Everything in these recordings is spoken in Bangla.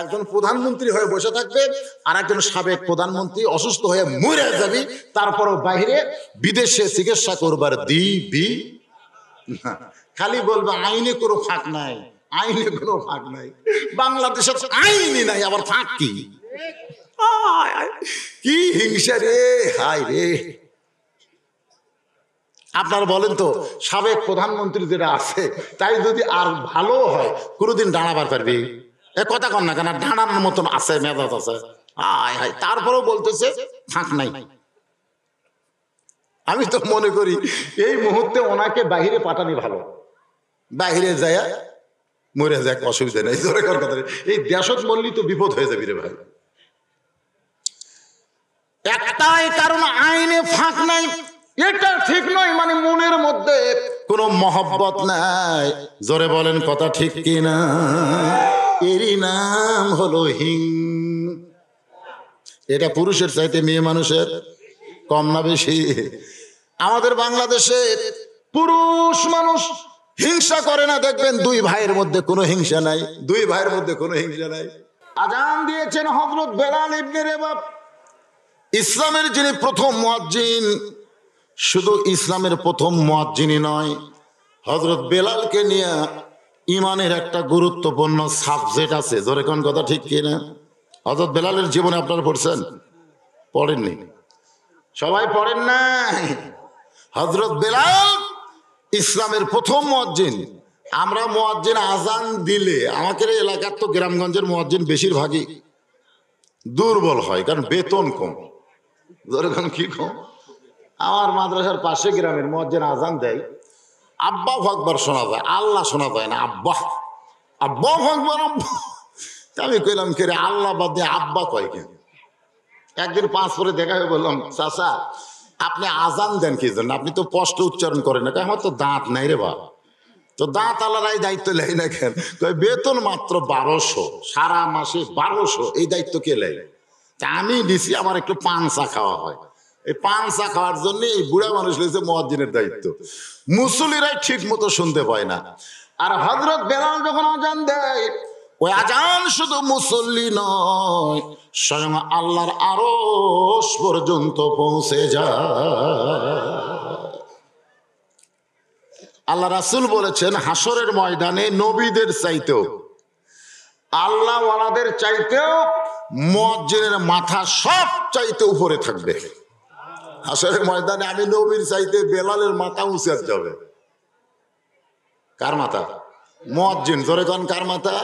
একজন প্রধানমন্ত্রী হয়ে বসে থাকবে, আর একজন সাবেক প্রধানমন্ত্রী অসুস্থ হয়ে মরে যাবে, তারপরও বাইরে বিদেশে চিকিৎসা করবার দিবি না। খালি বলবে আইনে কোনো ফাঁক নাই, আইনে কোনো ফাঁক নাই। বাংলাদেশের আইনই নাই, আবার ফাঁক কি? কি হিংসা রে, হায় রে। আপনারা বলেন তো, সাবেক প্রধানমন্ত্রী যেটা আছে তাই যদি আর ভালো হয়, কোনোদিন দাঁড়াবার পারবি? এ কথা কন না কেন, দাঁড়ানোর মতন আছে, মেজাজ আছে। হায় হায়, তারপরেও বলতেছে ফাঁক নাই। আমি তো মনে করি এই মুহূর্তে ওনাকে বাহিরে পাঠানি ভালো, বাহিরে যায় মরে যাক, অসুবিধা নেই। এই দেশত মরলি তো বিপদ হয়ে যাবি রে ভাই। একটাই কারণ, আইনে ফাঁক নাই। এটা ঠিক নয়, মানে মনের মধ্যে কোনো মহব্বত নাই। জোরে বলেন কথা ঠিক কিনা? এরই নাম হলো এটা পুরুষের চাইতে মেয়ে মানুষের কম না বেশি? আমাদের বাংলাদেশে পুরুষ মানুষ হিংসা করে না, দেখবেন দুই ভাইয়ের মধ্যে কোনো হিংসা নাই, দুই ভাইয়ের মধ্যে কোনো হিংসা নাই। আজান দিয়েছেন হযরত বেলাল ইবনে রেবাব, ইসলামের যিনি প্রথম মুয়াজ্জিন। শুধু ইসলামের প্রথম মুয়াজ্জিনই নয়, হযরত বেলালকে নিয়ে ইমানের একটা গুরুত্বপূর্ণ সাবজেক্ট আছে। জোরে কোন কথা ঠিক কিনা? হযরত বেলালের জীবনে আপনারা পড়ছেন? পড়েননি? সবাই পড়েন নাই? হযরত বেলাল ইসলামের প্রথম মুয়াজ্জিন। আমরা মুয়াজ্জিন আজান দিলে, আমাদের এলাকার তো গ্রামগঞ্জের মুয়াজ্জিন বেশিরভাগই দুর্বল হয়, কারণ বেতন কম। ধরেন কি কম? আমার মাদ্রাসার পাশে গ্রামের মুয়াজ্জিন আজান দেয়, আব্বা আকবার শোনা যায়, আল্লাহ শোনা যায় না। আব্বা আব্বা আকবার, আব্বা। আমি কইলাম কে রে, আল্লাহ বাদ দিয়ে আব্বা কয় কেন? একদিন পাঁচ পরে দেখা হয়ে বললাম, চাচা আপনি আজান দেন কি জন্য? আপনি তো স্পষ্ট উচ্চারণ করেন না। আমার তো দাঁত নাই রে বাবা। তো দাঁত আলাদাই দায়িত্ব লেয় না কেন? বেতন মাত্র 1200, সারা মাসে 1200, এই দায়িত্ব কে লেয়? তা আমি দিছি, আমার একটু পান চা খাওয়া হয়, এই পান চা খাওয়ার জন্য এই বুড়া মানুষ লেগেছে মুয়াজ্জিনের দায়িত্ব। মুসল্লিরাই ঠিক মতো শুনতে পায় না। আর হযরত বেলাল যখন আজান দেয়, ওই আজান শুধু মুসল্লি নয়, স্বয়ং আল্লাহর আরশ পর্যন্ত পৌঁছে যায়। আল্লাহ রাসূল বলেছেন, হাসরের ময়দানে নবীদের চাইতেও, আল্লাহ ওয়ালাদের চাইতেও মুয়াজ্জিনের মাথা সব চাইতে উপরে থাকবে। হাসরের ময়দানে আমি নবীর চাইতে বেলালের মাথা উঁচে যাবে। কার মাথা? মুয়াজ্জিন। জোরে কোন কার মাথা?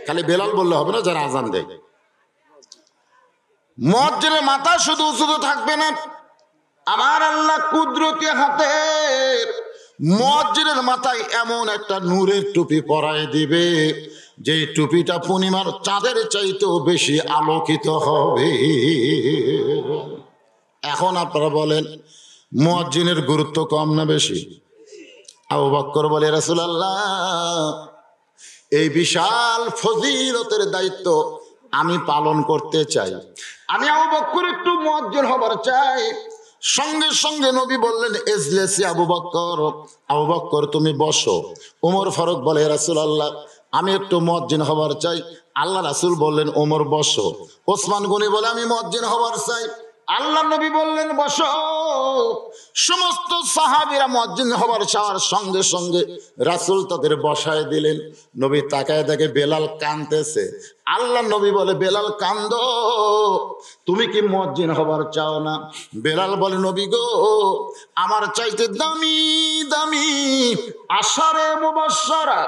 খালি বেলাল বললে হবে না, যারা আজান দেয়। মুয়াজ্জিনের মাথা শুধু উঁচু থাকবে না, আমার আল্লাহ কুদরতি হাতে মুয়াজ্জিনের মাথায় এমন একটা নূরের টুপি পরায় দিবে, যে টুপিটা পূর্ণিমার চাঁদের চাইতেও বেশি আলোকিত হবে। এখন আপনারা বলেন, মুয়াজ্জিনের গুরুত্ব কম না বেশি? আবু বকর বলে, রাসূলুল্লাহ এই বিশাল ফজিলতের দায়িত্ব আমি পালন করতে চাই, আমি আবু বকর একটু মুয়াজ্জিন হবার চাই। সঙ্গে সঙ্গে নবী বললেন, ইজলিসি আবু বকর, আবু বকর তুমি বসো। ওমর ফারুক বলে, রাসূলুল্লাহ আমি একটু মুয়াজ্জিন হবার চাই। আল্লাহ রাসূল বললেন, ওমর বসো। ওসমান গনি বলে, আমি মুয়াজ্জিন হবার চাই। আল্লাহ নবী বললেন, বসো। সমস্ত সাহাবীরা মুয়াজ্জিন হবার চাওয়ার সঙ্গে সঙ্গে রাসূল তাদের বসায় দিলেন। নবী তাকায় দেখে বেলাল কাঁদতেছে। আল্লাহ নবী বলে, বেলাল কান্দো, তুমি কি মুয়াজ্জিন হবার চাও না? বেলাল বলে, নবী গো, আমার চাইতে দামি দামি আশারে মুবাশশারা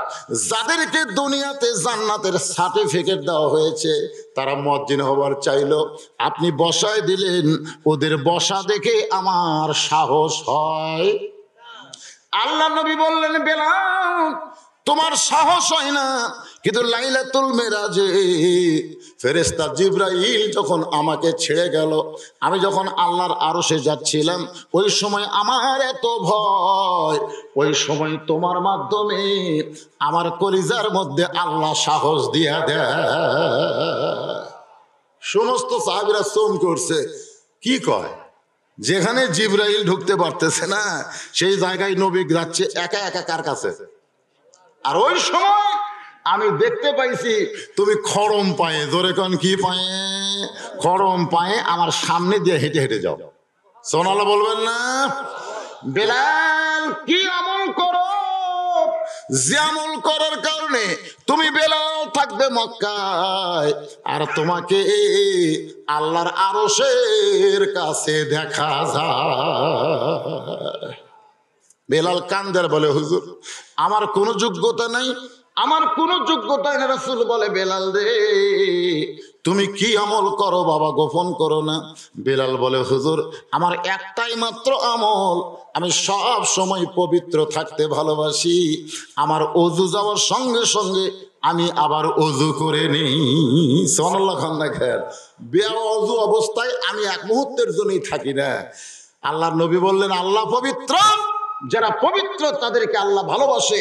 যাদেরকে দুনিয়াতে জান্নাতের সার্টিফিকেট দেওয়া হয়েছে, তারা মুয়াজ্জিন হবার চাইলো, আপনি বসায় দিলেন। ওদের বসা দেখে আমার সাহস হয়। আল্লাহ নবী বললেন, বেলাল তোমার সাহস হয় না, কিন্তু লাইলাতুল মেরাজে ফেরেশতা জিবরাইল যখন আমাকে ছেড়ে গেল, আমি যখন আল্লাহর আরশে যাচ্ছিলাম, ওই সময় আমার এত ভয়, ওই সময় তোমার মাধ্যমে আমার কলিজার মধ্যে আল্লাহ সাহস দিয়া দেয়। সমস্ত সাহাবীরা চমকে করছে, কি কয়? যেখানে জিবরাইল ঢুকতে পারতেছে না, সেই জায়গায় নবী যাচ্ছে একা একা কার কাছে? আর ওই সময় আমি দেখতে পাইছি তুমি খড়ম পায়ে, জোরে কোন কি পায়ে, খড়ম পায়ে আমার সামনে দিয়ে হেঁটে হেঁটে যাও। সোনালা বলবেন না? বেলাল কি আমল করো, যে আমল করার কারণে তুমি বেলাল থাকবে মক্কায় আর তোমাকে আল্লাহর আরশের কাছে দেখা যায়। বেলাল কান্দার বলে, হুজুর আমার কোনো যোগ্যতা নাই, আমার কোনো যোগ্যতা নেই। রাসূল বলে, বেলাল রে তুমি কি আমল করো বাবা, গোপন করো না। বেলাল বলে, হুজুর আমার একটাই মাত্র আমল, আমি সব সময় পবিত্র থাকতে ভালোবাসি। আমার ওযু যাওয়ার সঙ্গে সঙ্গে আমি আবার ওযু করে নিই। সুবহানাল্লাহ খান না খেয়াল, বেওযু অবস্থায় আমি এক মুহূর্তের জন্যই থাকি না। আল্লাহর নবী বললেন, আল্লাহ পবিত্র, যারা পবিত্র তাদেরকে আল্লাহ ভালোবাসে,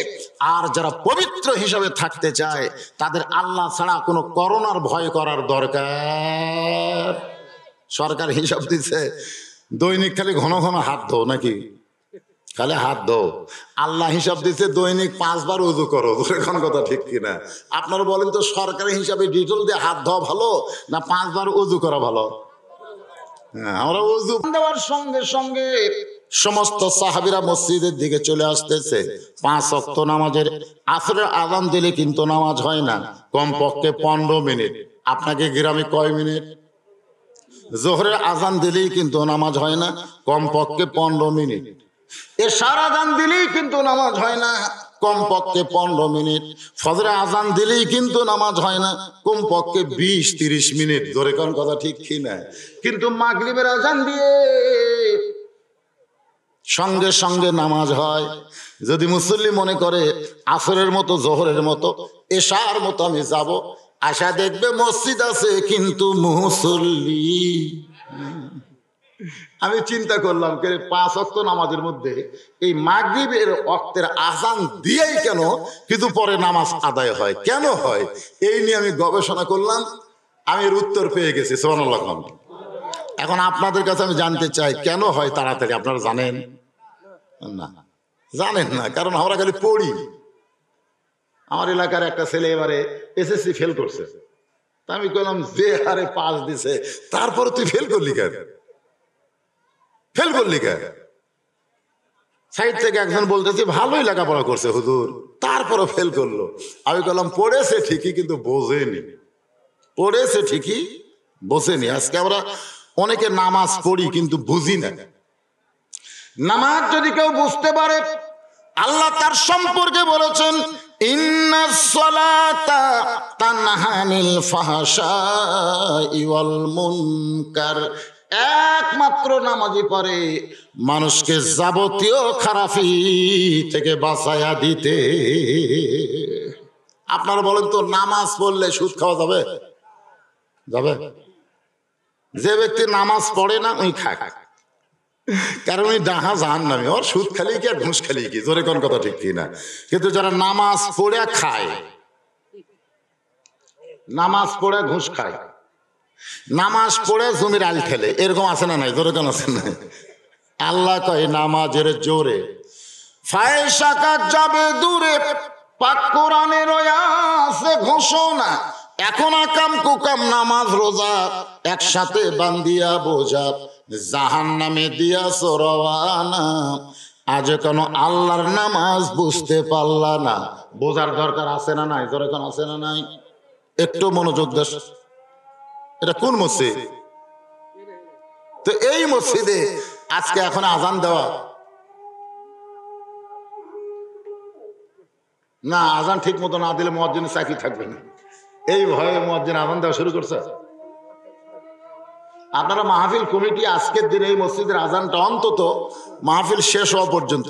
আর যারা পবিত্র হিসাবে থাকতে চায় তাদের আল্লাহ ছাড়া কোনো করোনার ভয় করার দরকার। সরকার হিসাব দিচ্ছে দৈনিক খালি ঘন ঘন হাত ধো, নাকি খালি হাত ধো। আল্লাহ হিসাব দিচ্ছে দৈনিক 5 বার ওযু করো। এখন কথা ঠিক কিনা আপনারা বলেন তো, সরকারি হিসাবে ডিটেল দিয়ে হাত ধোয়া ভালো না 5 বার ওযু করা ভালো? হ্যাঁ, আমরা ওযু দেওয়ার সঙ্গে সঙ্গে সমস্ত সাহাবীরা মসজিদের দিকে চলে আসতেছে। 5 ওয়াক্ত নামাজের আসরের আযান দিলে কিন্তু নামাজ হয় না, কমপক্ষে 15 মিনিট। আপনাকে গ্রামে কয় মিনিট? জোহরের আযান দিলেই কিন্তু নামাজ হয় না, কমপক্ষে 15 মিনিট। এশার আযান দিলেই কিন্তু নামাজ হয় না, কমপক্ষে 15 মিনিট। ফজরের আযান দিলেই কিন্তু নামাজ হয় না, কমপক্ষে 20-30 মিনিট। জোরে কোন কথা ঠিক কি না? কিন্তু মাগরিবের আযান দিয়ে সঙ্গে সঙ্গে নামাজ হয়। যদি মুসল্লি মনে করে আসরের মতো, জোহরের মতো, এশার মতো আমি যাব, আশা দেখবে মসজিদ আছে কিন্তু মুসল্লি। আমি চিন্তা করলাম, 5 ওয়াক্ত নামাজের মধ্যে এই মাগরিবের ওয়াক্তের আযান দিয়েই কেন কিন্তু পরে নামাজ আদায় হয়, কেন হয়? এই নিয়ে আমি গবেষণা করলাম, আমি এর উত্তর পেয়ে গেছি। সুবহানাল্লাহ। এখন আপনাদের কাছে আমি জানতে চাই, কেন হয় তাড়াতাড়ি? আপনারা জানেন না? জানেন না, কারণ আমরা খালি পড়ি। আমার এলাকার একটা ছেলে এবারে এসএসসি ফেল করছে, তা আমি বললাম, যে হারে পাস দিছে তারপরে তুই ফেল করলি কেন? ফেল করলি কেন? সাইড থেকে একজন বলতেছে, ভালোই লেখাপড়া করছে হুজুর, তারপরও ফেল করলো। আমি বললাম, পড়েছে ঠিকই কিন্তু বোঝেনি। পড়েছে ঠিকই, বোঝেনি। আজকে আমরা অনেকে নামাজ পড়ি কিন্তু বুঝি না। নামাজ যদি কেউ বুঝতে পারে, আল্লাহ তার সম্পর্কে বলেছেন, ইন্নাস সালাতা তানহা আনিল ফাহশাই ওয়াল মুনকার। একমাত্র নামাজই পারে মানুষকে যাবতীয় খারাপি থেকে বাঁচায়া দিতে। আপনারা বলেন তো, নামাজ পড়লে সুদ খাওয়া যাবে? যাবে? যে ব্যক্তি নামাজ পড়ে না ওই খায়, কারণ ওই ডাহা জাহান্নামী, ওর সুদ খালি কি আর ঘুষ খালি কি? জোরে কোন কথা ঠিক কি না? কিন্তু যারা নামাজ পড়ে খায়, নামাজ পড়ে ঘুষ খায়, নামাজ পড়ে জমির আল ঠেলে, এরকম আছে না নাই? জোরে কোন আছে না? আল্লাহ কয় নামাজের জোরে ফায়সা কাজ যাবে দূরে, পাক কোরআনের আছে ঘোষণা। এখন আকাম কুকাম নামাজ রোজা একসাথে বান্দিয়া বোঝা, জাহান্নামে দিয়াছ রওয়ানা। আজ কেন আল্লাহর নামাজ বুঝতে পারলা না? বোঝার দরকার আছে না নাই? জোরে কোন আছে না নাই? একটু মনোযোগ দেশ। এটা কোন মসজিদ? তো এই মসজিদে আজকে এখন আজান দেওয়া না, আজান ঠিক মতো না দিলে মুয়াজ্জিনের চাকরি থাকবে না, এই ভয়ে মুয়াজ্জিন আজান দেওয়া শুরু করছে। আপনারা মাহফিল কমিটি আজকের দিনে এই মসজিদের আজানটা অন্তত মাহফিল শেষ হওয়া পর্যন্ত,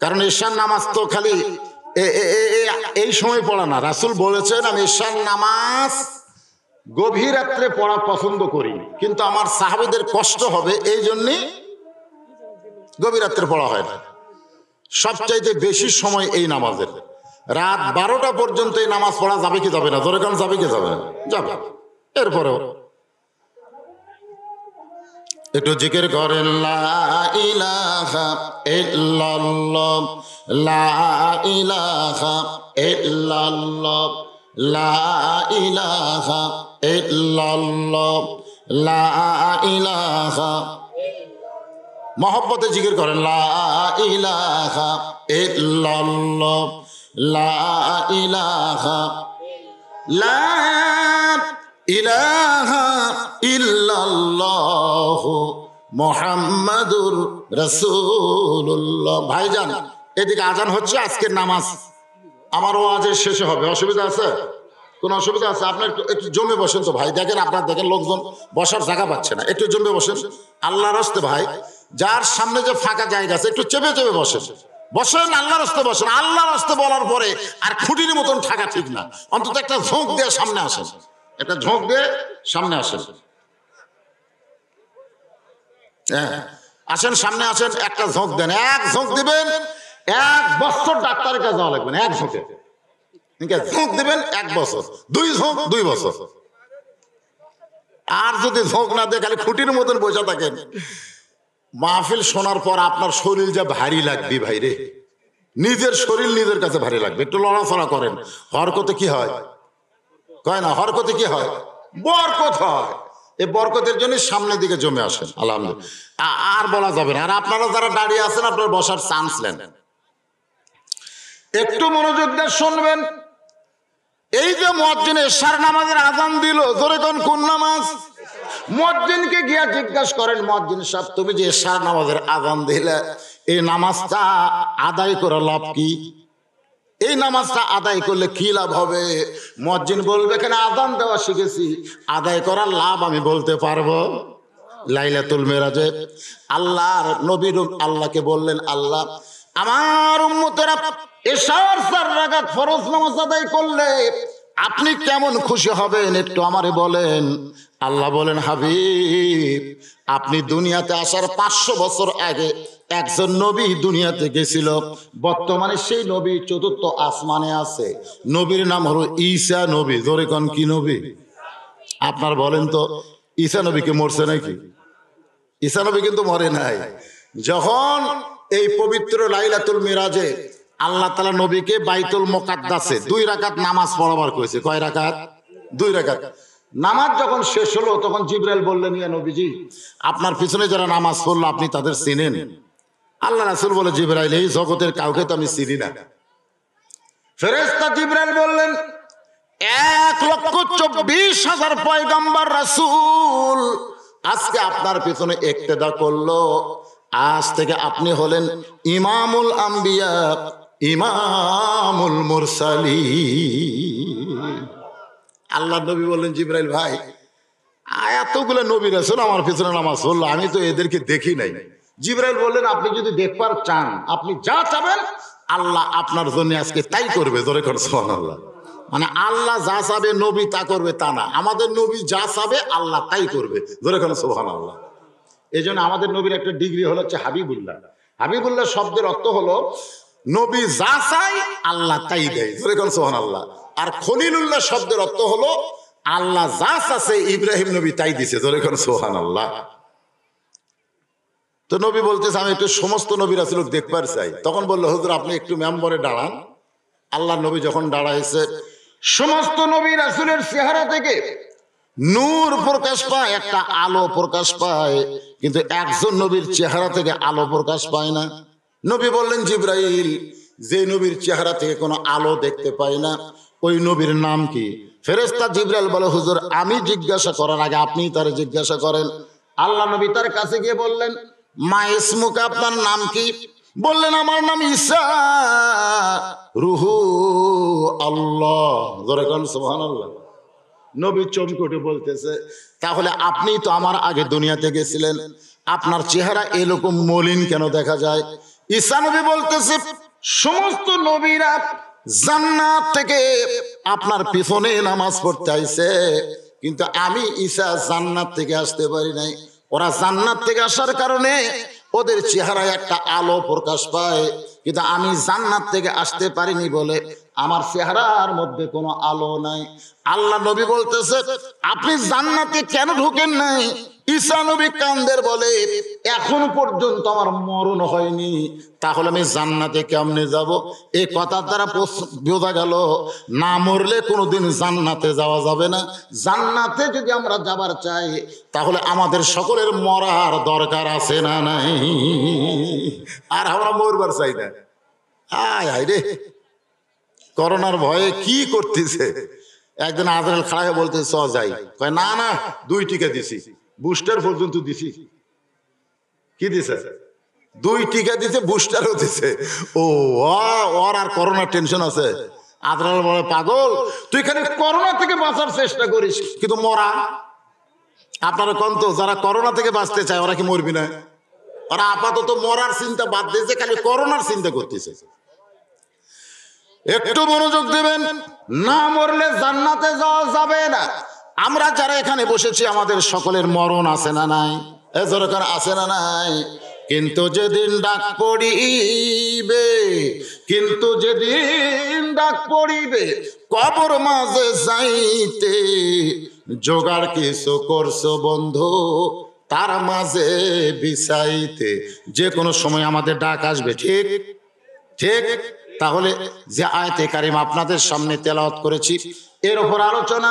কারণ ঈশার নামাজ তো খালি এই সময় পড়া না। রাসূল বলেছেন, আমি ঈশার নামাজ গভীর রাত্রে পড়া পছন্দ করি, কিন্তু আমার সাহাবীদের কষ্ট হবে, এই জন্যে গভীর রাত্রে পড়া হয় না। সবচাইতে বেশি সময় এই নামাজের রাত 12টা পর্যন্ত এই নামাজ পড়া যাবে কি যাবে না? ধরে কারণ যাবে কি যাবে না? যাবে। এরপরেও একটু জিকির করেন লা ইলাহা ইল্লাল্লাহ, লা ইলাহা ইল্লাল্লাহ, লা ইলাহা ইল্লাল্লাহ, লা ইলাহা। মহব্বতে জিকির করেন লা ইলাহা ইল্লাল্লাহ, লা ইলাহা, লা ইলাহা ইল্লাল্লাহ মুহাম্মাদুর রাসূলুল্লাহ। ভাইজান এদিকে আজান হচ্ছে, আজকের নামাজ আমার ওয়াজের শেষে হবে, অসুবিধা আছে? কোন অসুবিধা আছে? আপনার একটু জমে বসেন তো ভাই, দেখেন আপনার দেখেন লোকজন বসার জায়গা পাচ্ছে না, একটু জমে বসেন আল্লাহর রাস্তে ভাই। যার সামনে যে ফাঁকা জায়গা আছে একটু চেপে চেপে বসেন, বসেন আল্লাহর রাস্তে বসেন। আল্লাহর রাস্তে বলার পরে আর খুঁটির মতন থাকা ঠিক না, অন্তত একটা ঝোঁক দিয়ে সামনে আসেন, একটা ঝোঁক দিয়ে সামনে আসেন। হ্যাঁ আসেন, সামনে আসেন, একটা ঝোঁক দেন। এক ঝোঁক দিবেন, 1 বছর ডাক্তারের কাছে যাওয়া লাগবে না, এক ঝোঁকে ঝোঁক দিবেন 1 বছর, 2 ঝোঁক 2 বছর। আর যদি ঝোঁক না দিয়ে খালি খুঁটির মতন বসে থাকেন, মাহফিল শোনার পর আপনার শরীর যা ভারী লাগবে ভাইরে, নিজের শরীর নিজের কাছে ভারী লাগবে। একটু লড়াচড়া করেন, হরকতে কি হয় কয় না, হরকতে কি হয়? বরকত হয়। এই বরকতের জন্য সামনের দিকে জমে আসেন। আলহামদুলিল্লাহ, আর বলা যাবে না। আর আপনারা যারা দাঁড়িয়ে আছেন আপনার বসার চান্স নেন, একটু মনোযোগ দিয়ে শুনবেন। এই যে মুয়াজ্জিন এশার নামাজের আযান দিল, জোরে কোন কোন নামাজ? মুয়াজ্জিনকে গিয়া জিজ্ঞাসা করেন, মুয়াজ্জিন সাহেব তুমি যে এশার নামাজের আযান দিলে, এই নামাজটা আদায় করে লাভ কি? এই নামাজটা আদায় করলে কি লাভ হবে? মুয়াজ্জিন বলবে কেন আযান দেওয়া শিখেছি, আদায় করার লাভ আমি বলতে পারবো। লাইলাতুল মিরাজে আল্লাহর নবী আল্লাহকে বললেন, আল্লাহ আমার উম্মতেরা এশার 4 রাকাত ফরজ নামাজ আদায় করলে আপনি কেমন খুশি হবেন একটু আমারে বলেন। আল্লাহ বলেন, হাবিব আপনি দুনিয়াতে আসার 500 বছর আগে একজন নবী দুনিয়াতে গেছিল, বর্তমানে সেই নবী 4র্থ আসমানে আছে। নবীর নাম হলো ঈসা নবী। জোরে কোন কি নবী? আপনার বলেন তো, ঈসা নবী কি মরছে নাকি? ঈসা নবী কিন্তু মরে নাই। যখন এই পবিত্র লাইলাতুল মিরাজে আল্লাহ তাআলা নবীকে বাইতুল মুকাদ্দাসে 2 রাকাত নামাজ পড়াবার কইছে। কয় রাকাত? 2 রাকাত। নামাজ যখন শেষ হলো তখন জিবরাইল বললেন, ইয়া নবীজি আপনার পিছনে যারা নামাজ পড়লো আপনি তাদের চিনেন? আল্লাহ রাসূল বলে, জিবরাইল এই জগতের কাউকে তো আমি চিনি না। ফেরেশতা জিবরাইল বললেন, 1,24,000 পয়গম্বর রাসূল আজকে আপনার পিছনে ইক্তেদা করলো। আজ থেকে আপনি হলেন ইমামুল আম্বিয়া, ইমামুল মুরসালিন। আল্লাহ নবী বললেন, জিবরাইল ভাই এতগুলো নবী রাসূল আমার পিছনে নামাজ পড়লো, আমি তো এদেরকে দেখি নাই। জিবরাইল বললেন, আপনি যদি দেখবার চান আপনি যা চাবেন আল্লাহ আপনার জন্য আজকে তাই করবে। জোরে করে সুবহানাল্লাহ। মানে আল্লাহ যা চাবে নবী তা করবে তা না, আমাদের নবী যা চাবে আল্লাহ তাই করবে। জোরে করে সুবহানাল্লাহ। এই জন্য আমাদের নবীর একটা ডিগ্রি হলো হচ্ছে হাবিবুল্লাহ। হাবিবুল্লাহ শব্দের অর্থ হলো নবী যা চায় আল্লাহ তাই দেয়। জোরে করে সুবহানাল্লাহ। আর খলিলুল্লাহ শব্দের অর্থ হলো আল্লাহ যা চাচ্ছে ইব্রাহিম নবী তাই দিছে। জোরে করে সুবহানাল্লাহ। তো নবী বলতেছে, আমি একটু সমস্ত নবী রাসূল দেখবার চাই। তখন বললো, হুজুর আপনি একটু মেম্বরে দাঁড়ান। আল্লাহ নবী যখন দাঁড়াইছে, সমস্ত নবী রাসূলের চেহারা থেকে নূর প্রকাশ পায়, একটা আলো প্রকাশ পায়, কিন্তু একজন নবীর চেহারা থেকে আলো প্রকাশ পায় না। নবী বললেন, জিবরাইল যে নবীর চেহারা থেকে কোনো আলো দেখতে পায় না ওই নবীর নাম কি? ফেরেশতা জিবরাইল বলে, হুজুর আমি জিজ্ঞাসা করার আগে আপনি তারে জিজ্ঞাসা করেন। আল্লাহ নবী তার কাছে গিয়ে বললেন, মা ইসমুকা আপনার নাম কি? বললেন, আমার নাম ঈসা রুহু আল্লাহ। জোরে কোন সুবহানাল্লাহ। নবী চমকে বলতেছে, তাহলে আপনি তো আমার আগে দুনিয়াতে গেছিলেন, আপনার চেহারা এরকম মলিন কেন দেখা যায়? ঈসা নবী বলতেছে, সমস্ত নবীরা জান্নাত থেকে আপনার পিছনে নামাজ পড়তে আইছে, কিন্তু আমি ঈসা জান্নাত থেকে আসতে পারি নাই। ওরা জান্নাত থেকে আসার কারণে ওদের চেহারায় একটা আলো প্রকাশ পায়, কিন্তু আমি জান্নাত থেকে আসতে পারিনি বলে আমার চেহারার মধ্যে কোনো আলো নাই। আল্লাহ নবী বলতেছে, আপনি জান্নাতে কেন ঢোকেন নাই? ঈসা নবী কান্দের বলে এখন পর্যন্ত আমার মরণ হয়নি, তাহলে আমি জান্নাতে কেমনে যাব? এই কথার দ্বারা বোঝা গেল না মরলে কোনোদিন জান্নাতে যাওয়া যাবে না। জান্নাতে যদি আমরা যাবার চাই তাহলে আমাদের সকলের মরার দরকার আছে না নাই? আর আমরা মরবার চাই না। আয় আয় রে, করোনার ভয়ে কি করতেছে। একদিন আজরাইল খাড়া বলতে চ যাই, কয় না না 2 টিকা দিছি, বুস্টার পর্যন্ত দিছি। কি দিছে? 2 টিকা দিছে, বুস্টারও দিছে। ও ওর আর করোনার টেনশন আছে। আজরাইল বলে পাগল, তুই খালি করোনা থেকে বাঁচার চেষ্টা করিস, কিন্তু মরা। আপনারা কোন তো যারা করোনা থেকে বাঁচতে চায় ওরা কি মরবি না? ওরা আপাতত মরার চিন্তা বাদ দিয়েছে, খালি করোনার চিন্তা করতেছে। একটু মনোযোগ দেবেন, না মরলে জান্নাতে যাওয়া যাবে না। আমরা যারা এখানে বসেছি আমাদের সকলের মরণ আছে না নাই? এজরকার আছে না নাই? কিন্তু যেদিন ডাক পড়িবে, কিন্তু যেদিন ডাক পড়িবে কবর মাঝে যাইতে, জোগাড় কিছু করছো বন্ধু তার মাঝে বিছাইতে। যে কোনো সময় আমাদের ডাক আসবে, ঠিক ঠিক। তাহলে যে আয়াতে কারিমা আপনাদের সামনে তেলাওয়াত করেছি এর উপর আলোচনা।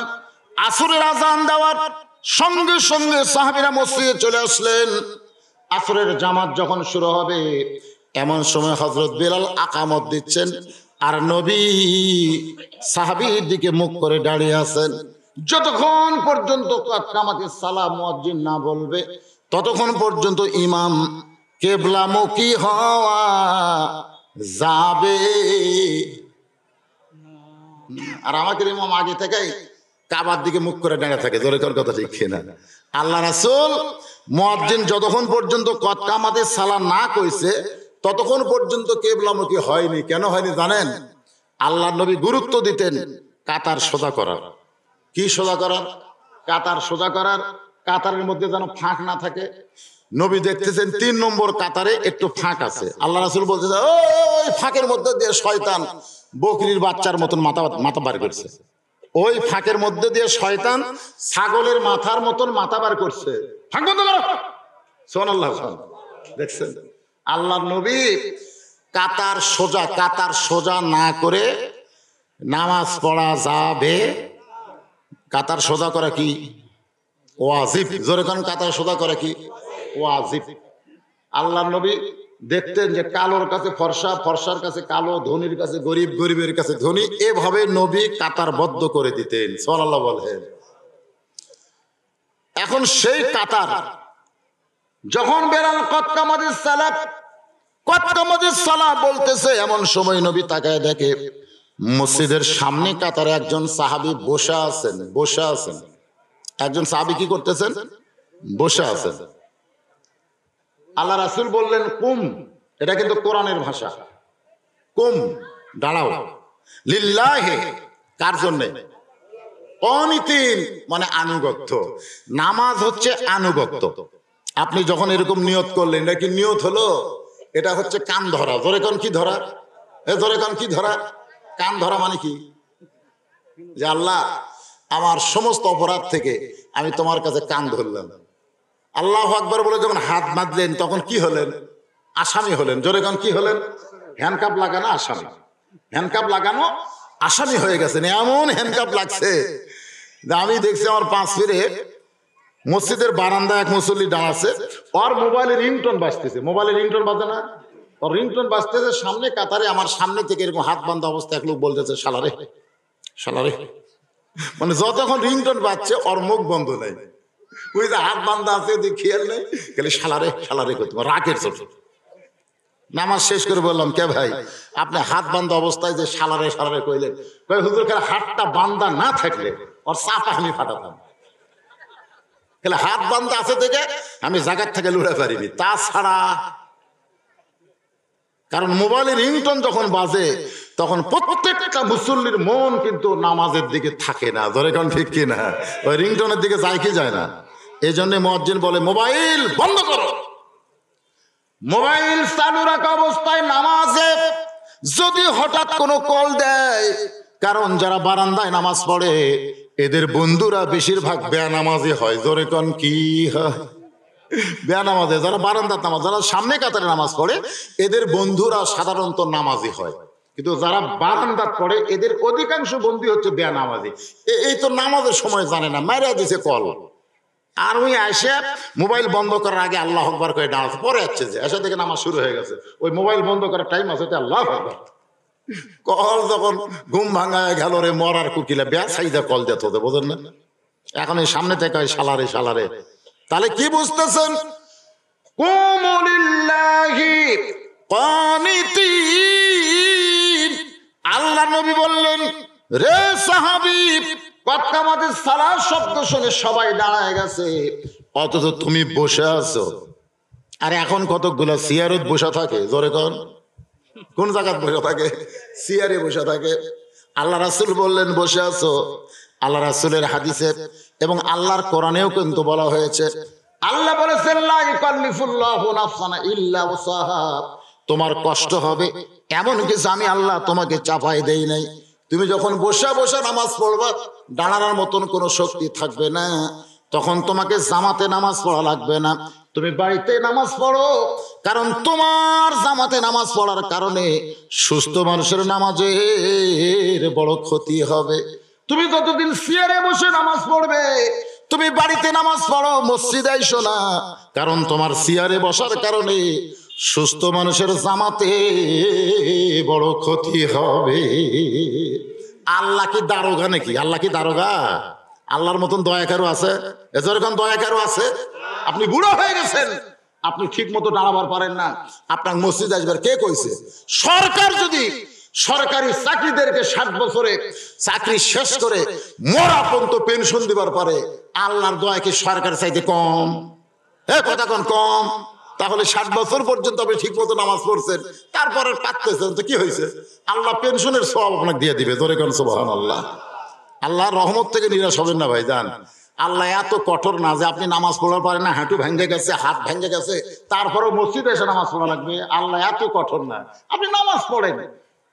আসরের আজান দেওয়ার সঙ্গে সঙ্গে সাহাবীরা মসজিদে চলে আসলেন। আসরের জামাত যখন শুরু হবে এমন সময় হযরত বিলাল আকামত দিচ্ছেন, আর নবী সাহাবীর দিকে মুখ করে দাঁড়িয়ে আছেন। যতক্ষণ পর্যন্ত কামাতের সালাম মুয়াজ্জিন না বলবে ততক্ষণ পর্যন্ত ইমাম কিবলামুখী হওয়া যাবে। আর আমাদের ইমাম আগে থেকেই কাবার দিকে মুখ করে দাঁড়িয়ে থাকে। জোরে কর কথা ঠিক কিনা? আল্লাহ রাসূল মুয়াজ্জিন যতক্ষণ পর্যন্ত কামাতের সালাম না কইছে ততক্ষণ পর্যন্ত কিবলামুখী হয়নি। কেন হয়নি জানেন? আল্লাহ নবী গুরুত্ব দিতেন কাতার সোজা করার। কি সোজা করার? কাতার সোজা করার। কাতারের মধ্যে যেন ফাঁক না থাকে। নবী দেখতেছেন 3 নম্বর কাতারে একটু ফাঁক আছে। আল্লাহ রাসূল বলতেছে ওই ফাঁকের মধ্যে দিয়ে শয়তান বকরির বাচ্চার মতন মাথা বার করছে। ওই ফাঁকের মধ্যে দিয়ে শয়তান ছাগলের মাথার মতন মাথা বার করছে। ফাঁক বন্ধ করো। সুবহানাল্লাহ। দেখছেন আল্লাহর নবী কাতার সোজা না করে নামাজ পড়া যাবে। কাতার সোজা করা কি ওয়াজিব। জোরে কোন কাতার সোজা করা কি ওয়াজিব। আল্লাহর নবী দেখতেন যে কালোর কাছে ফর্সা, ফর্সার কাছে কালো, ধনীর কাছে গরিব, গরিবের কাছে ধনী, এভাবে নবী কাতারবদ্ধ করে দিতেন। সুবহানাল্লাহ বলেন। এখন সেই কাতার যখন বেলাল কদ কামাতিস সালাহ বলতেছে এমন সময় নবী তাকায় দেখে মসজিদের সামনে কাতারে একজন সাহাবী বসে আছেন। একজন সাহাবী কি করতেছেন? বসে আছেন। আল্লাহ রাসূল বললেন কুম। এটা কিন্তু কোরআনের ভাষা। কুম, দাঁড়াও। লিল্লাহি, কার জন্য? অনিতিন মানে আনুগত্য। নামাজ হচ্ছে আনুগত্য। আপনি যখন এরকম নিয়ত করলেন, এটা কি নিয়ত হলো? এটা হচ্ছে কান ধরা। ধরে কোন কি ধরা? ধরে কোন কি ধরা? কান ধরা মানে কি? যে আল্লাহ আমার সমস্ত অপরাধ থেকে আমি তোমার কাছে কান ধরলাম। আল্লাহু আকবার বলে যখন হাত বাঁধলেন তখন কি হলেন? আসামি হলেন। জোরে কোন কি হলেন? হ্যান্ডকাপ লাগানো আসামি। হ্যান্ডকাপ লাগানো আসামি হয়ে গেছেন। এমন হ্যান্ডকাপ লাগছে আমি দেখছি আমার 5 ফিরে মসজিদের বারান্দায় এক মুসল্লি দাঁড়াচ্ছে, ওর মোবাইলে রিংটোন বাজতেছে। মোবাইলে রিংটোন বাজে না? ওর রিংটোন বাজতেছে। সামনে কাতারে আমার সামনে থেকে এরকম হাত বাঁধা অবস্থায় এক লোক বলতেছে শালারে শালারে। মানে যতক্ষণ রিংটোন বাজছে ওর মুখ বন্ধ নেই। ওই যে হাত বান্ধা আছে ওদের খেয়াল নেই, গেলে শালারে শালারে করতে রাগের চোট। নামাজ শেষ করে বললাম কে ভাই আপনি হাত বান্ধা অবস্থায় যে শালারে শালারে কইলেন? কই হুজুর কার হাতটা বান্ধা না থাকলে ওর চাপা আমি ফাটাতাম। তাহলে হাত বান্ধা আছে থেকে আমি জায়গার থেকে লুড়ে পারিনি। তাছাড়া কারণ মোবাইলের রিংটোন যখন বাজে তখন প্রত্যেকটা মুসল্লির মন কিন্তু নামাজের দিকে থাকে না। ধরে কোন ঠিক কি না? ওই রিংটোনের দিকে যায় কি যায় না? এই জন্য মুয়াজ্জিন বলে মোবাইল বন্ধ করো। মোবাইল চালু রাখা অবস্থায় নামাজে যদি হঠাৎ কোনো কল দেয়, কারণ যারা বারান্দায় নামাজ পড়ে এদের বন্ধুরা বেশিরভাগ বেনামাজি হয়। জোরে কোন কি হয়? বেনামাজি, যারা বারান্দার নামাজ, যারা সামনে কাতারে নামাজ পড়ে, এদের বন্ধুরা সাধারণত নামাজি হয়। কিন্তু যারা বারান্দাত পড়ে এদের অধিকাংশ বন্ধু হচ্ছে বেনামাজি। এই তো নামাজের সময় জানে না, মাইরা দিছে কল। আর ওই আসে মোবাইল বন্ধ করার আগে আল্লাহ আকবার করে দাঁড়াচ্ছে, পরে আসছে যে এসে থেকে নামাজ শুরু হয়ে গেছে, ওই মোবাইল বন্ধ করার টাইম আছে আল্লাহ আকবার। কল যখন ঘুম ভাঙায় গেল রে মরার কুকিলা বেয়া সাইদা কল দিতে হতে, বোঝেন না? এখন এই সামনে থেকে শালারে শালারে, তাহলে কি বুঝতেছেন? আল্লাহ নবী বললেন, রে সাহাবী, কত্তামাদের সালাত শব্দ শুনে সবাই দাঁড়ায় গেছে, অথচ তুমি বসে আছো। আর এখন কতগুলা চেয়ারে বসে থাকে। জোরে কোন জায়গায় বসে থাকে? চেয়ারে বসে থাকে। আল্লাহ রাসূল বললেন বসে আছো। আল্লাহ রাসূলের হাদিসে এবং আল্লাহর কোরআনেও কিন্তু বলা হয়েছে, আল্লাহ বলেছেন লা ইকাল্লিফুল্লাহু নাফসান ইল্লা উসাহা। তোমার কষ্ট হবে এমন কিছু আমি আল্লাহ তোমাকে চাপাই দেই নাই। তুমি যখন বসে বসে নামাজ পড়বা, দাঁড়ানোর মতন কোনো শক্তি থাকবে না, তখন তোমাকে জামাতে নামাজ পড়া লাগবে না, তুমি বাড়িতে নামাজ পড়ো। কারণ তোমার জামাতে নামাজ পড়ার কারণে সুস্থ মানুষের নামাজের বড় ক্ষতি হবে। তুমি যতদিন চেয়ারে বসে নামাজ পড়বে, তুমি বাড়িতে নামাজ পড়ো, মসজিদে আইসো না, কারণ তোমার চেয়ারে বসার কারণে সুস্থ মানুষের জামাতে বড় ক্ষতি হবে। আল্লাহ কি দারোগা নাকি? আল্লাহ কি দারোগা? আল্লাহর মতন দয়া কারো আছে? এরকম দয়া কারো আছে? আপনি বুড়ো হয়ে গেছেন, আপনি ঠিক মতো দাঁড়াবার পারেন না, আপনার মসজিদ আসবার কে কইছে? সরকার যদি সরকারি চাকরিদেরকে 60 বছরে চাকরি শেষ করে মরা পর্যন্ত পেনশন দিবার পারে, আল্লাহর দয়া কি সরকার চাইতে কম? কথা কোন কম? তাহলে 60 বছর পর্যন্ত আপনি ঠিক মতো নামাজ পড়ছেন, তারপরে পাচ্ছেন তো কি হয়েছে? আল্লাহ পেনশনের সওয়াব আপনাকে দিয়ে দিবে। জোরে কোন সুবহানাল্লাহ। আল্লাহর রহমত থেকে নিরাশ হবেন না ভাইজান। আল্লাহ এত কঠোর না যে আপনি নামাজ পড়ার পারেন না, হাঁটু ভেঙে গেছে, হাত ভেঙে গেছে, তারপরেও মসজিদে এসে নামাজ পড়া লাগবে। আল্লাহ এত কঠোর না। আপনি নামাজ পড়েন,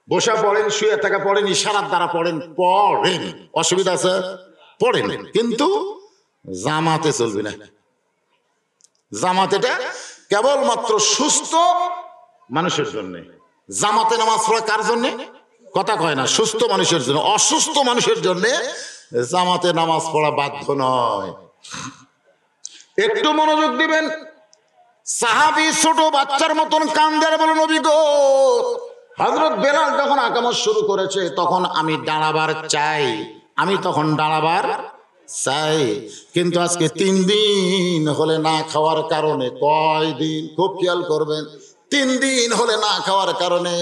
বসে পড়েন, শুয়ে থাকা পড়েন, ইশারার দ্বারা পড়েন, অসুবিধা আছে? পড়েন, কিন্তু জামাতে চলবে না। জামাতেটা কেবলমাত্র সুস্থ মানুষের জন্য। জামাতে নামাজ পড়া কার জন্য? কথা কয় না। সুস্থ মানুষের জন্য। অসুস্থ মানুষের জন্য জামাতে নামাজ পড়া বাধ্য নয়। একটু মনোযোগ দিবেন। সাহাবী ছোট বাচ্চার মতন কান্দে আর বলে, নবী গো, হযরত বেলাল যখন আকামত শুরু করেছে তখন আমি দাঁড়াবার চাই, আমি তখন দাঁড়াবার চাই, কিন্তু আজকে 3 দিন হলে না খাওয়ার কারণে, কয়দিন খুব খেয়াল করবেন, 3 দিন হলে না খাওয়ার কারণে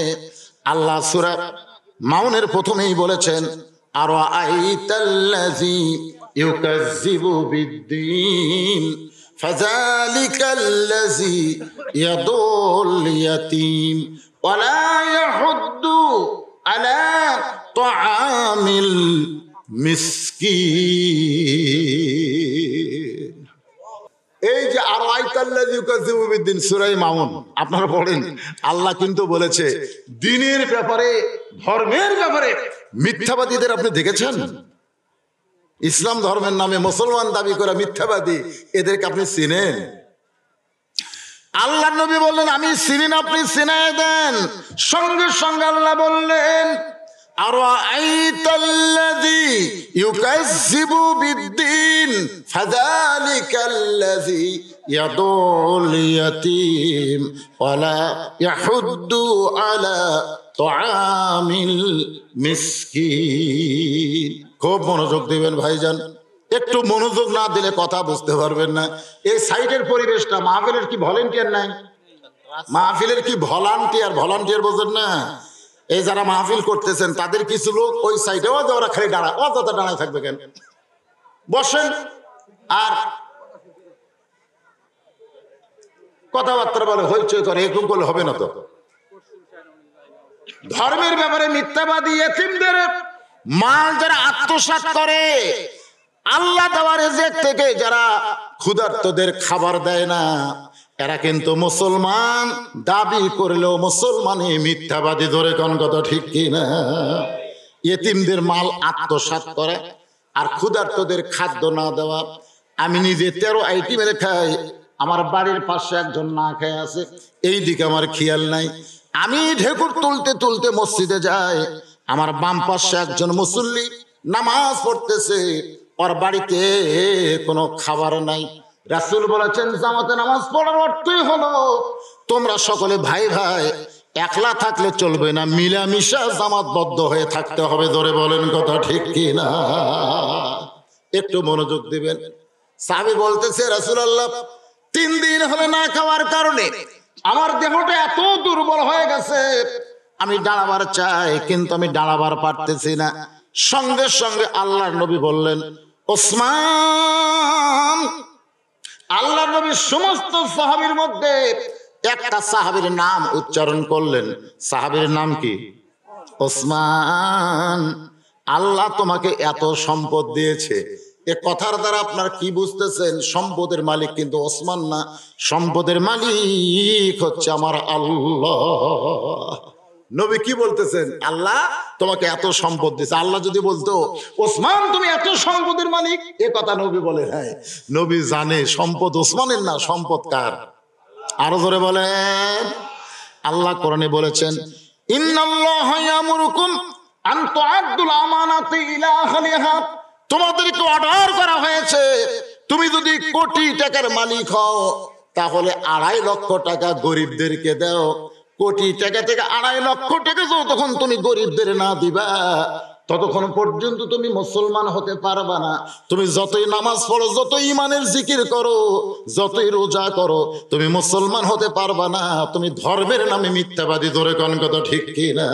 আল্লাহ সূরা মাউনের প্রথমেই বলেছেন, আর আইতাল্লাযী ইউকাজ্জিবু বিদ্দীন ফাযালিকাল্লাযী ইয়াদুল ইয়াতীম ওয়ালা ইয়াহুদ্দু আলা তুআমিল মিসকিন। এই যে আর আইতাল্লাযী ইউকাজ্জিবু বিদ্দীন, সূরা মাউন আপনারা পড়েন। আল্লাহ কিন্তু বলেছে দ্বীনের ব্যাপারে, ধর্মের ব্যাপারে মিথ্যাবাদীদের আপনি দেখেছেন? ইসলাম ধর্মের নামে মুসলমান দাবি করা মিথ্যাবাদী, এদেরকে আপনি চিনেন? আল্লাহ নবী বললেন আমি চিনি না, আপনি চিনায় দেন। সঙ্গে সঙ্গে আল্লাহ বললেন, আর আইতাল্লাযী ইউকাজ্জিবু বিদ্দীন ফাযালিকাল্লাযী ইয়াদুল ইয়াতীম ওয়ালা ইয়াহুদ্দু আলা তুআমিল মিসকিন। খুব মনোযোগ দিবেন ভাইজান, একটু মনোযোগ না দিলে কথা বুঝতে পারবেন না। এই সাইডের পরিবেশটা, মাহফিলের কি ভলান্টিয়ার নাই? মাহফিলের কি ভলান্টিয়ার বোঝেন না? এই যারা মাহফিল করতেছেন তাদের কিছু লোক ওই সাইডে, ওরা খালি অযথা দাঁড়ায় থাকবে কেন? বসেন আর কথাবার্তা বলে, হইচই করে, এরকম করলে হবে না তো। ধর্মের ব্যাপারে মিথ্যাবাদী, এতিমদের মাল যারা আত্মসাৎ করে, আল্লাহ দেওয়ার রিজিক থেকে যারা ক্ষুধার্তদের খাবার দেয় না, এরা কিন্তু মুসলমান দাবি করলেও মুসলমানই মিথ্যাবাদী। ধরে কোন কথা ঠিক কি না? এতিমদের মাল আত্মসাৎ করে, আর ক্ষুধার্তদের খাদ্য না দেওয়া। আমি নিজে 13 আইটি মেরে খাই, আমার বাড়ির পাশে একজন না খেয়ে আছে, এই দিকে আমার খেয়াল নাই। আমি ঢেকুর তুলতে তুলতে মসজিদে যাই, আমার বাম পাশে একজন মুসল্লি নামাজ পড়তেছে, ওর বাড়িতে কোনো খাবার নাই। রাসূল বলেছেন জামাতে নামাজ পড়ার অর্থই হলো তোমরা সকলে ভাই ভাই, একলা থাকলে চলবে না, মিলামিশা জামাতবদ্ধ হয়ে থাকতে হবে। ধরে বলেন কথা ঠিক কি না? একটু মনোযোগ দিবেন। সাহাবী বলতেছে রাসূলুল্লাহ 3 দিন হলে না খাওয়ার কারণে আমার দেহটা এত দুর্বল হয়ে গেছে, আমি দাঁড়াবার চাই কিন্তু আমি দাঁড়াবার পারতেছি না। সঙ্গে সঙ্গে আল্লাহর নবী বললেন ওসমান। আল্লাহর নবী সমস্ত সাহাবীর মধ্যে একটা সাহাবীর নাম উচ্চারণ করলেন। সাহাবীর নাম কি? ওসমান। আল্লাহ তোমাকে এত সম্পদ দিয়েছে, এ কথার দ্বারা আপনার কি বুঝতেছেন? সম্পদের মালিক কিন্তু ওসমান না, সম্পদের মালিক হচ্ছে আমার আল্লাহ। নবী কি বলতেছেন? আল্লাহ তোমাকে এত সম্পদ দিয়েছে। আল্লাহ যদি বলতো ওসমান তুমি এত সম্পদের মালিক, এ কথা নবী বলে নাই। নবী জানে সম্পদ ওসমানের না, সম্পদ কার? আরো জোরে বলেন। আল্লাহ কোরআনে বলেছেন ইন্নাল্লাহা ইয়ামুরুকুম আন তুআদ্দুল আমানাতি ইলা আহলিহা। তোমাদেরকে অর্ডার করা হয়েছে তুমি যদি কোটি টাকার মালিক হও তাহলে 2.5 লক্ষ টাকা গরিবদেরকে দাও। কোটি টাকা থেকে 2.5 লক্ষ টাকা যতক্ষণ তুমি গরিবদের না দিবা ততক্ষণ পর্যন্ত তুমি মুসলমান হতে পারবা না। তুমি যতই নামাজ পড়ো, যতই ইমানের জিকির করো, যতই রোজা করো, তুমি মুসলমান হতে পারবা না। তুমি ধর্মের নামে মিথ্যাবাদী। ধরে কোন কথা ঠিক কি না?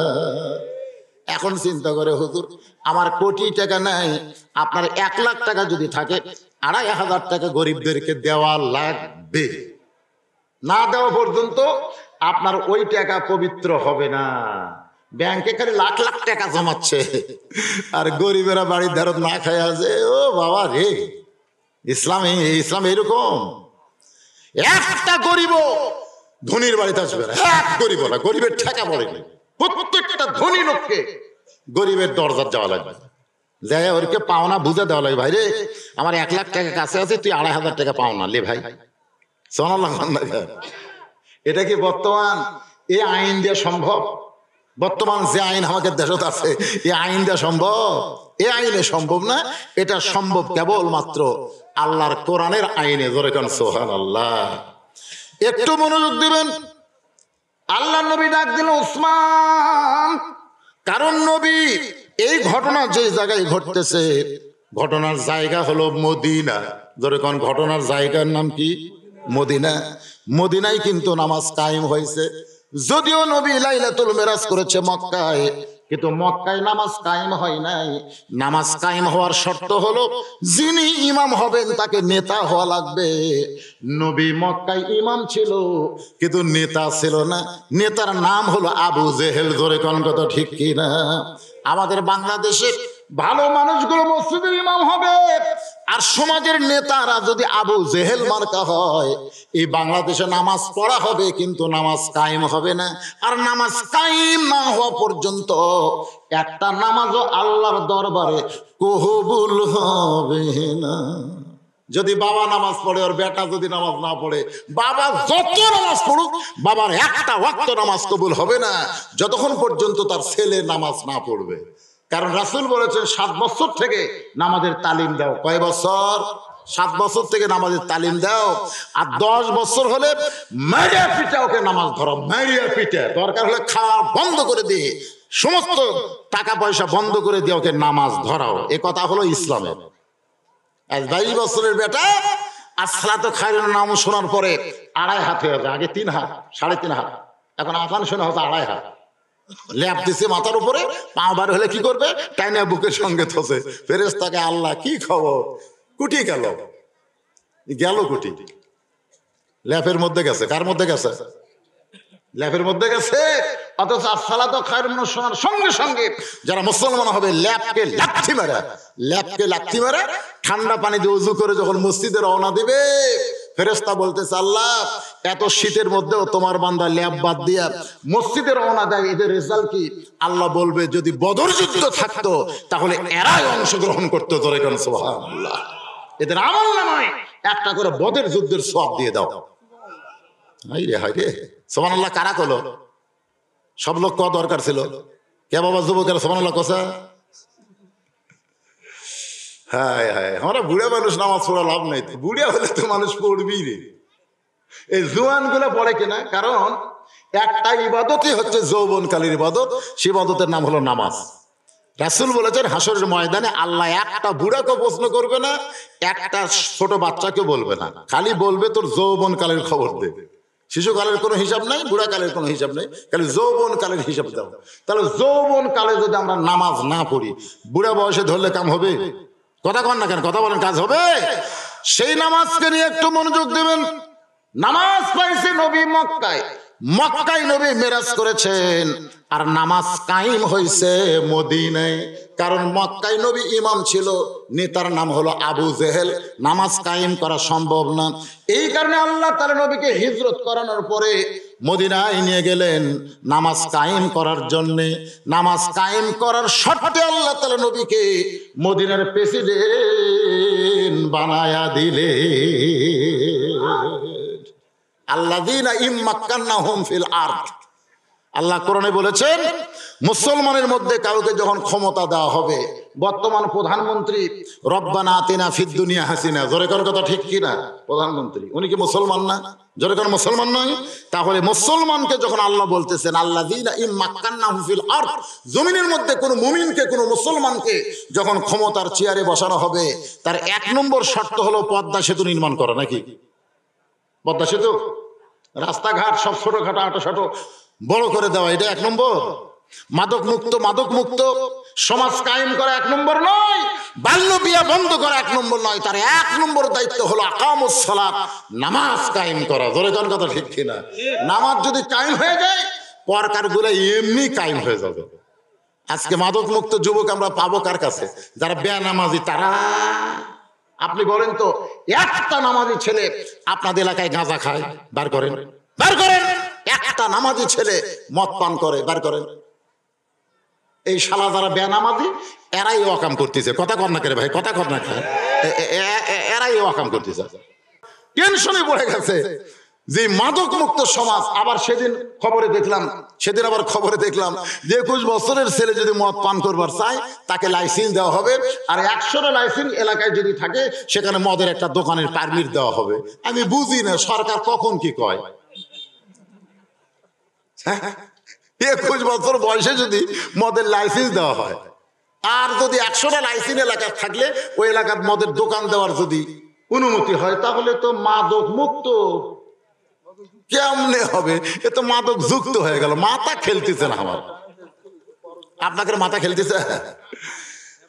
এখন চিন্তা করে হুজুর আমার কোটি টাকা নাই, আপনার 1 লাখ টাকা যদি থাকে 2,500 টাকা গরিবদেরকে দেওয়া লাগবে। না দেওয়া পর্যন্ত আপনার ওই টাকা পবিত্র হবে না। ব্যাংকে খালি লাখ লাখ টাকা জমাচ্ছে আর গরিবেরা বাড়ির ধারত না খায় আছে। ও বাবা রে, ইসলাম এরকম। একটা গরিব ধনীর বাড়িতে আসবে না, এক গরিব না, গরিবের টাকা পড়েনি। প্রত্যেকটা ধনী লোককে গরিবের দরজা যাওয়া লাগবে, যাই ওরকে পাওনা বুঝে দেওয়া লাগবে। ভাই রে আমার 1 লাখ টাকা কাছে আছে, তুই 2,500 টাকা পাওনা লে ভাই। এটা কি বর্তমান এই আইন দিয়ে সম্ভব? বর্তমান যে আইন আমাদের দেশত আছে এই আইন দেওয়া সম্ভব? এই আইনে সম্ভব না। এটা সম্ভব কেবলমাত্র আল্লাহর কোরআনের আইনে। জোরে কান সুবহানাল্লাহ। একটু মনোযোগ দিবেন। আল্লাহ নবী ডাক দিল ওসমান, কারণ নবী এই ঘটনা যে জায়গায় ঘটতেছে ঘটনার জায়গা হলো মদিনা। ধরে কোন ঘটনার জায়গার নাম কি? মদিনা। মদিনায় কিন্তু নামাজ কায়েম হয়েছে। যদিও নবী লাইলাতুল মিরাজ করেছে মক্কায়, কিন্তু মক্কায় নামাজ কায়েম হয় নাই। নামাজ কায়েম হওয়ার শর্ত হলো যিনি ইমাম হবেন তাকে নেতা হওয়া লাগবে। নবী মক্কায় ইমাম ছিল কিন্তু নেতা ছিল না। নেতার নাম হলো আবু জেহেল। ধরে কোন কথা ঠিক কি না? আমাদের বাংলাদেশে ভালো মানুষগুলো মসজিদের ইমাম হবে, আর সমাজের নেতারা যদি আবু জেহেল মার্কা হয়, এই বাংলাদেশে নামাজ পড়া হবে কিন্তু নামাজ কায়েম হবে না। আর নামাজ কায়েম না হওয়া পর্যন্ত একটা নামাজও আল্লাহর দরবারে কবুল হবে না। যদি বাবা নামাজ পড়ে আর বেটা যদি নামাজ না পড়ে, বাবা যত নামাজ পড়ুক বাবার একটা ওয়াক্ত নামাজ কবুল হবে না যতক্ষণ পর্যন্ত তার ছেলে নামাজ না পড়বে। কারণ রাসূল বলেছেন 7 বছর থেকে নামাজের তালিম দাও। কয় বছর? 7 বছর থেকে নামাজের তালিম দাও। আর 10 বছর হলে মারিয়া পিটা ওকে নামাজ ধরো, মারিয়া পিটা। দরকার হলে খাওয়া বন্ধ করে দিয়ে সমস্ত টাকা পয়সা বন্ধ করে দিয়ে ওকে নামাজ ধরাও। এ কথা হলো ইসলামের। 22 বছরের বেটা আসসালাতু খায়রুন নাম শোনার পরে 2.5 হাত হয়ে যায়। আগে 3 হাত, 3.5 হাত, এখন আজান শোনা হতো 2.5 হাত। ল্যাপ দিছে মাথার উপরে, পা বার হলে কি করবে? টাইনা বুকের সঙ্গে থসে। ফেরেশতাকে আল্লাহ কি খবর? কুটি গেল কুটি ল্যাপের মধ্যে গেছে। কার মধ্যে গেছে? ল্যাপের মধ্যে গেছে। অথচ আসসালাতু খায়রুন শোনার সঙ্গে সঙ্গে যারা মুসলমান হবে ল্যাপকে লাথি মারা ঠান্ডা পানি দিয়ে উজু করে যখন মসজিদে রওনা দিবে ফেরেশতা বলতেছে আল্লাহ এত শীতের মধ্যেও তোমার বান্দা ল্যাব বাদ দিয়া মসজিদে রওনা দেয়, এদের রেজাল্ট কি? আল্লাহ বলবে যদি বদর যুদ্ধ থাকতো তাহলে এরাই অংশগ্রহণ করতো। জোরে কোন সুবহানাল্লাহ। এদের আমল নামায় একটা করে বদর যুদ্ধের সওয়াব দিয়ে দাও। হায়রে হায়রে, সুবহানাল্লাহ কারা কলো? সব লোক কত দরকার ছিল? কে বাবা যুবকেরা সুবহানাল্লাহ কোসা? হায় হায়, আমরা বুড়া মানুষ নামাজ পড়া লাভ নাই তো, বুড়া হলে তো মানুষ পড়বি রে। এই জোয়ান গুলো পড়ে কিনা, কারণ একটা ইবাদতই হচ্ছে যৌবনকালীন ইবাদত, সে ইবাদতের নাম হলো নামাজ। রাসূল বলেছেন হাসরের ময়দানে আল্লাহ একটা বুড়াকে প্রশ্ন করবে না, একটা ছোট বাচ্চাকে বলবে না, খালি বলবে তোর যৌবনকালের খবর দে। শিশুকালের কোনো হিসাব নাই, বুড়াকালের কোনো হিসাব নাই, খালি যৌবনকালের হিসাব দাও। তাহলে যৌবনকালে যদি আমরা নামাজ না পড়ি, বুড়া বয়সে ধরলে কাম হবে? কথা কন না কেন, কথা বলেন, কাজ হবে? সেই নামাজকে নিয়ে একটু মনোযোগ দেবেন। নামাজ পাইছে নবী মক্কায়, মক্কায় নবী মেরাজ করেছেন, আর নামাজ কায়েম হয়েছে মদিনায়। কারণ মক্কায় নবী ইমাম ছিল, নেতার নাম হলো আবু জেহেল, নামাজ কায়েম করা সম্ভব না। এই কারণে আল্লাহ তাআলা নবীকে হিজরত করানোর পরে মদিনায় নিয়ে গেলেন নামাজ কায়েম করার জন্য। নামাজ কায়েম করার শর্তে আল্লাহ তাআলা নবীকে মদিনার প্রেসিডেন্ট বানায়া দিলে। আল্লাযীনা ইম্মাক্কান্নাহুম ফিল আরদ, আল্লাহ কোরআনে বলেছেন মুসলমানের মধ্যে কাউকে যখন ক্ষমতা দেওয়া হবে, বর্তমান প্রধানমন্ত্রী রব্বানা আতিনা ফিদ দুনিয়া হাসিনা, জোরে কোন কথা ঠিক কি না? প্রধানমন্ত্রী উনি কি মুসলমান না? জোরে কোন মুসলমান নয়? তাহলে মুসলমানকে যখন আল্লাহ বলতেছেন আল্লাযীনা ইম্মাক্কান্নাহুম ফিল আরদ, জমিনের মধ্যে কোন মুমিনকে, কোন মুসলমানকে যখন ক্ষমতার চেয়ারে বসানো হবে, তার 1 নম্বর শর্ত হলো পদ্মা সেতু নির্মাণ করা। নাকি পদ্মা সেতু, রাস্তাঘাট সব ছোটখাটো আটোসাটো বড় করে দেওয়া, এটা 1 নম্বর। মাদক মুক্ত সমাজ কায়েম করা 1 নম্বর নয়, বাল্য বিয়া বন্ধ করা 1 নম্বর নয়, তার 1 নম্বর দায়িত্ব হলো আকামুস সালাত, নামাজ কায়েম করা। জোরে কোন কথা ঠিক কিনা? নামাজ যদি কায়েম হয়ে যায়, পরকার গুলো এমনি কায়েম হয়ে যাবে। আজকে মাদক মুক্ত যুবক আমরা পাবো কার কাছে? যারা বেনামাজি তারা। আপনি বলেন তো, একটা নামাজি ছেলে আপনাদের এলাকায় গাঁজা খায়, বার করেন, বার করেন। একটা নামাজি ছেলে মদ পান করে, বার করেন। এই শালা যারা বেনামাজি, এরাই ওয়াকাম করতেছে। কথা কর না করে ভাই, কথা কর না খায়, এরাই ওয়াকাম করতেছে। টেনশনে পড়ে গেছে যে মাদক মুক্ত সমাজ। আবার সেদিন খবরে দেখলাম যে 21 বছরের ছেলে যদি মদ পান করবার চায়, তাকে লাইসেন্স দেওয়া হবে, আর 100টা লাইসেন্স এলাকায় যদি থাকে, সেখানে মদের একটা দোকানের পারমিট দেওয়া হবে। আমি বুঝি না সরকার কখন কি কয়। 21 বছর বয়সে যদি মদের লাইসেন্স দেওয়া হয়, আর যদি 100টা লাইসেন্স এলাকায় থাকলে ওই এলাকার মদের দোকান দেওয়ার যদি অনুমতি হয়, তাহলে তো মাদক মুক্ত কেমনে হবে? এ তো মাদক যুক্ত হয়ে গেল। মাথা খেলতেছে না আমার, আপনাকে মাথা খেলতেছে।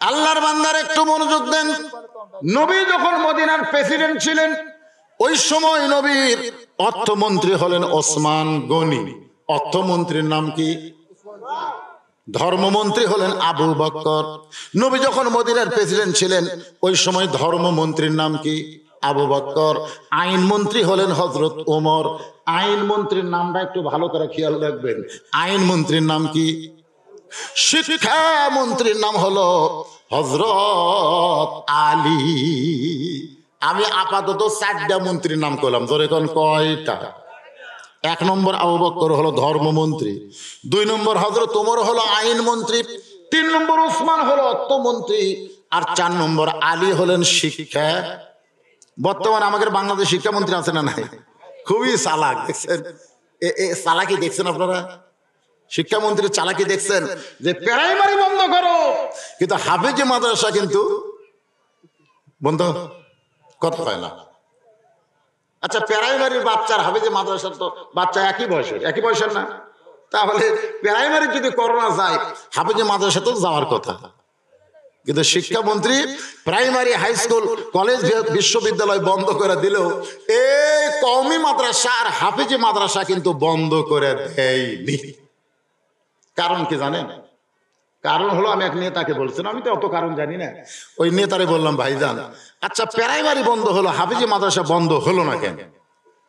আল্লাহর বান্দার একটু মনোযোগ দেন। নবী যখন মদিনার প্রেসিডেন্ট ছিলেন, ওই সময় নবীর অর্থমন্ত্রী হলেন ওসমান গনি। অর্থমন্ত্রীর নাম কি? ধর্মমন্ত্রী হলেন আবু বকর। নবী যখন মদিনার প্রেসিডেন্ট ছিলেন, ওই সময় ধর্মমন্ত্রীর নাম কি? আবু বকর। আইন মন্ত্রী হলেন হযরত ওমর। আইন মন্ত্রীর নামটা একটু ভালো করে খেয়াল রাখবেন। আইন মন্ত্রীর নাম কি? শিক্ষা মন্ত্রীর নাম হলো হযরত আলী। আমি আপাতত 4টা মন্ত্রীর নাম করলাম, জোরে কোন কয়টা? 1 নম্বর আবু বকর হলো ধর্মমন্ত্রী, 2 নম্বর হযরত ওমর হলো আইন মন্ত্রী, 3 নম্বর ওসমান হলো অর্থমন্ত্রী, আর 4 নম্বর আলী হলেন শিক্ষা। বর্তমানে আমাদের বাংলাদেশ শিক্ষামন্ত্রী আছে না নাই? খুবই চালাক, দেখছেন? চালাকি দেখছেন আপনারা? শিক্ষামন্ত্রীর চালাকি দেখছেন? যে প্রাইমারি বন্ধ করো, কিন্তু হাফেজি মাদ্রাসা কিন্তু বন্ধ কথা হয় না। আচ্ছা, প্রাইমারির বাচ্চার হাফেজি মাদ্রাসার তো বাচ্চা একই বয়সের না? তাহলে প্রাইমারি যদি করোনা যায়, হাফেজি মাদ্রাসা তো যাওয়ার কথা। কিন্তু শিক্ষামন্ত্রী প্রাইমারি, হাই স্কুল, কলেজ, বিশ্ববিদ্যালয় বন্ধ করে দিলেও এই কওমি মাদ্রাসা আর হাফেজি মাদ্রাসা কিন্তু বন্ধ করে দেয়নি। কারণ কি জানেন? কারণ হলো, আমি এক নেতাকে বলছিলাম, আমি তো অত কারণ জানি না, ওই নেতারে বললাম, ভাইজান আচ্ছা প্রাইমারি বন্ধ হলো, হাফিজি মাদ্রাসা বন্ধ হলো না কেন?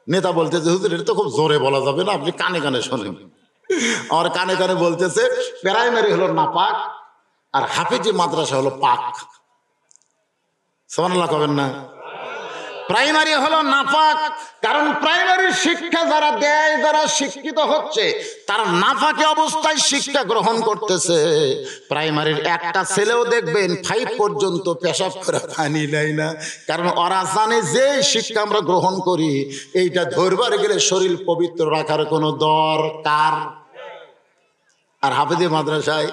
নেতা বলতেছে হুজুর এটা তো খুব জোরে বলা যাবে না, আপনি কানে কানে শোনেন। আমার কানে কানে বলতেছে প্রাইমারি হলো নাপাক আর হাফিজি মাদ্রাসা হলো পাক। সুবহানাল্লাহ কবেন না? প্রাইমারি হলো নাপাক, কারণ প্রাইমারি শিক্ষা যারা দেয়, যারা শিক্ষিত হচ্ছে, তারা নাফাকে অবস্থায় শিক্ষা গ্রহণ করতেছে। প্রাইমারির একটা ছেলেও দেখবেন 5 পর্যন্ত পেশাব করে পানি নেয় না, কারণ ওরা জানে যে শিক্ষা আমরা গ্রহণ করি এইটা ধরবার গেলে শরীর পবিত্র রাখার কোনো দরকার। আর হাফিজি মাদ্রাসায়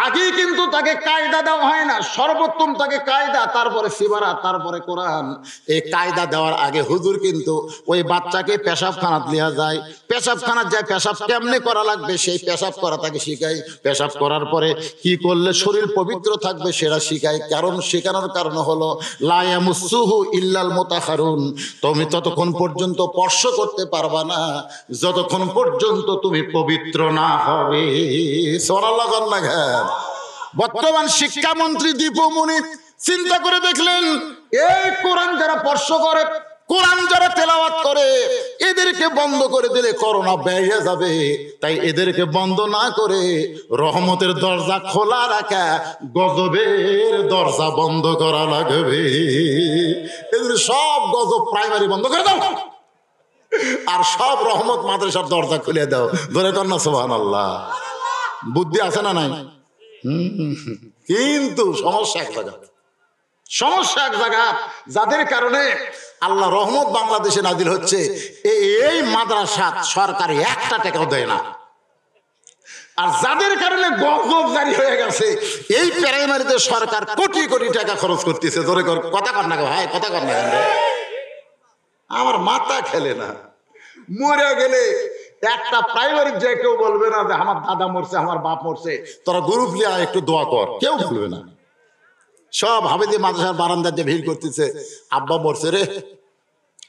আগে কিন্তু তাকে কায়দা দেওয়া হয় না, সর্বোত্তম তাকে কায়দা, তারপরে সিবারা, তারপরে কোরআন। এই কায়দা দেওয়ার আগে হুজুর কিন্তু ওই বাচ্চাকে পেশাবখানাত নিয়ে যায়, পেশাবখানাত যায় পেশাব কেমনে করা লাগবে সেই পেশাব করা তাকে শিখায়, পেশাব করার পরে কি করলে শরীর পবিত্র থাকবে সেটা শিখায়। কারণ শেখানোর কারণ হলো লা ইয়ামুসুহু ইল্লাল মুতাহহারুন, তুমি ততক্ষণ পর্যন্ত স্পর্শ করতে পারবা না যতক্ষণ পর্যন্ত তুমি পবিত্র না হবে। সুবহানাল্লাহ আল্লাহ। বর্তমান শিক্ষামন্ত্রী দীপু মনি চিন্তা করে দেখলেন এই কোরআন যারা স্পর্শ করে, কোরআন যারা তেলাওয়াত করে, এদেরকে বন্ধ করে দিলে করোনা বেড়ে যাবে, তাই এদেরকে বন্ধ না করে রহমতের দরজা খোলা রাখা, গজবের দরজা বন্ধ করা লাগবে। এদের সব গজব প্রাইমারি বন্ধ করে দাও আর সব রহমত মাদ্রাসার দরজা খুলে দাও। ধরে কর না সুবহানাল্লাহ। বুদ্ধি আছে না নাই? কিন্তু সমস্যা এক জায়গা, সমস্যা এক জায়গা, যাদের কারণে আল্লাহ রহমত বাংলাদেশে নাজিল হচ্ছে এই মাদ্রাসা সরকার 1 টাকাও দেয় না। আর যাদের কারণে গজব জারি হয়ে গেছে এই প্রাইমারিতে সরকার কোটি কোটি টাকা খরচ করতেছে। ধরে কর কথা কর না ভাই, কথা কর না। আমার মাথা খেলে না, মরে গেলে একটা প্রাইমারি যে কেউ বলবে না যে আমার দাদা মরছে, আমার বাপ মরছে, তোরা গ্রুপ লিয়া একটু দোয়া কর, কেউ বলবে না। সব হাফেজি মাদ্রাসার বারান্দায় যে ভিড় করতেছে, আব্বা মরছে রে,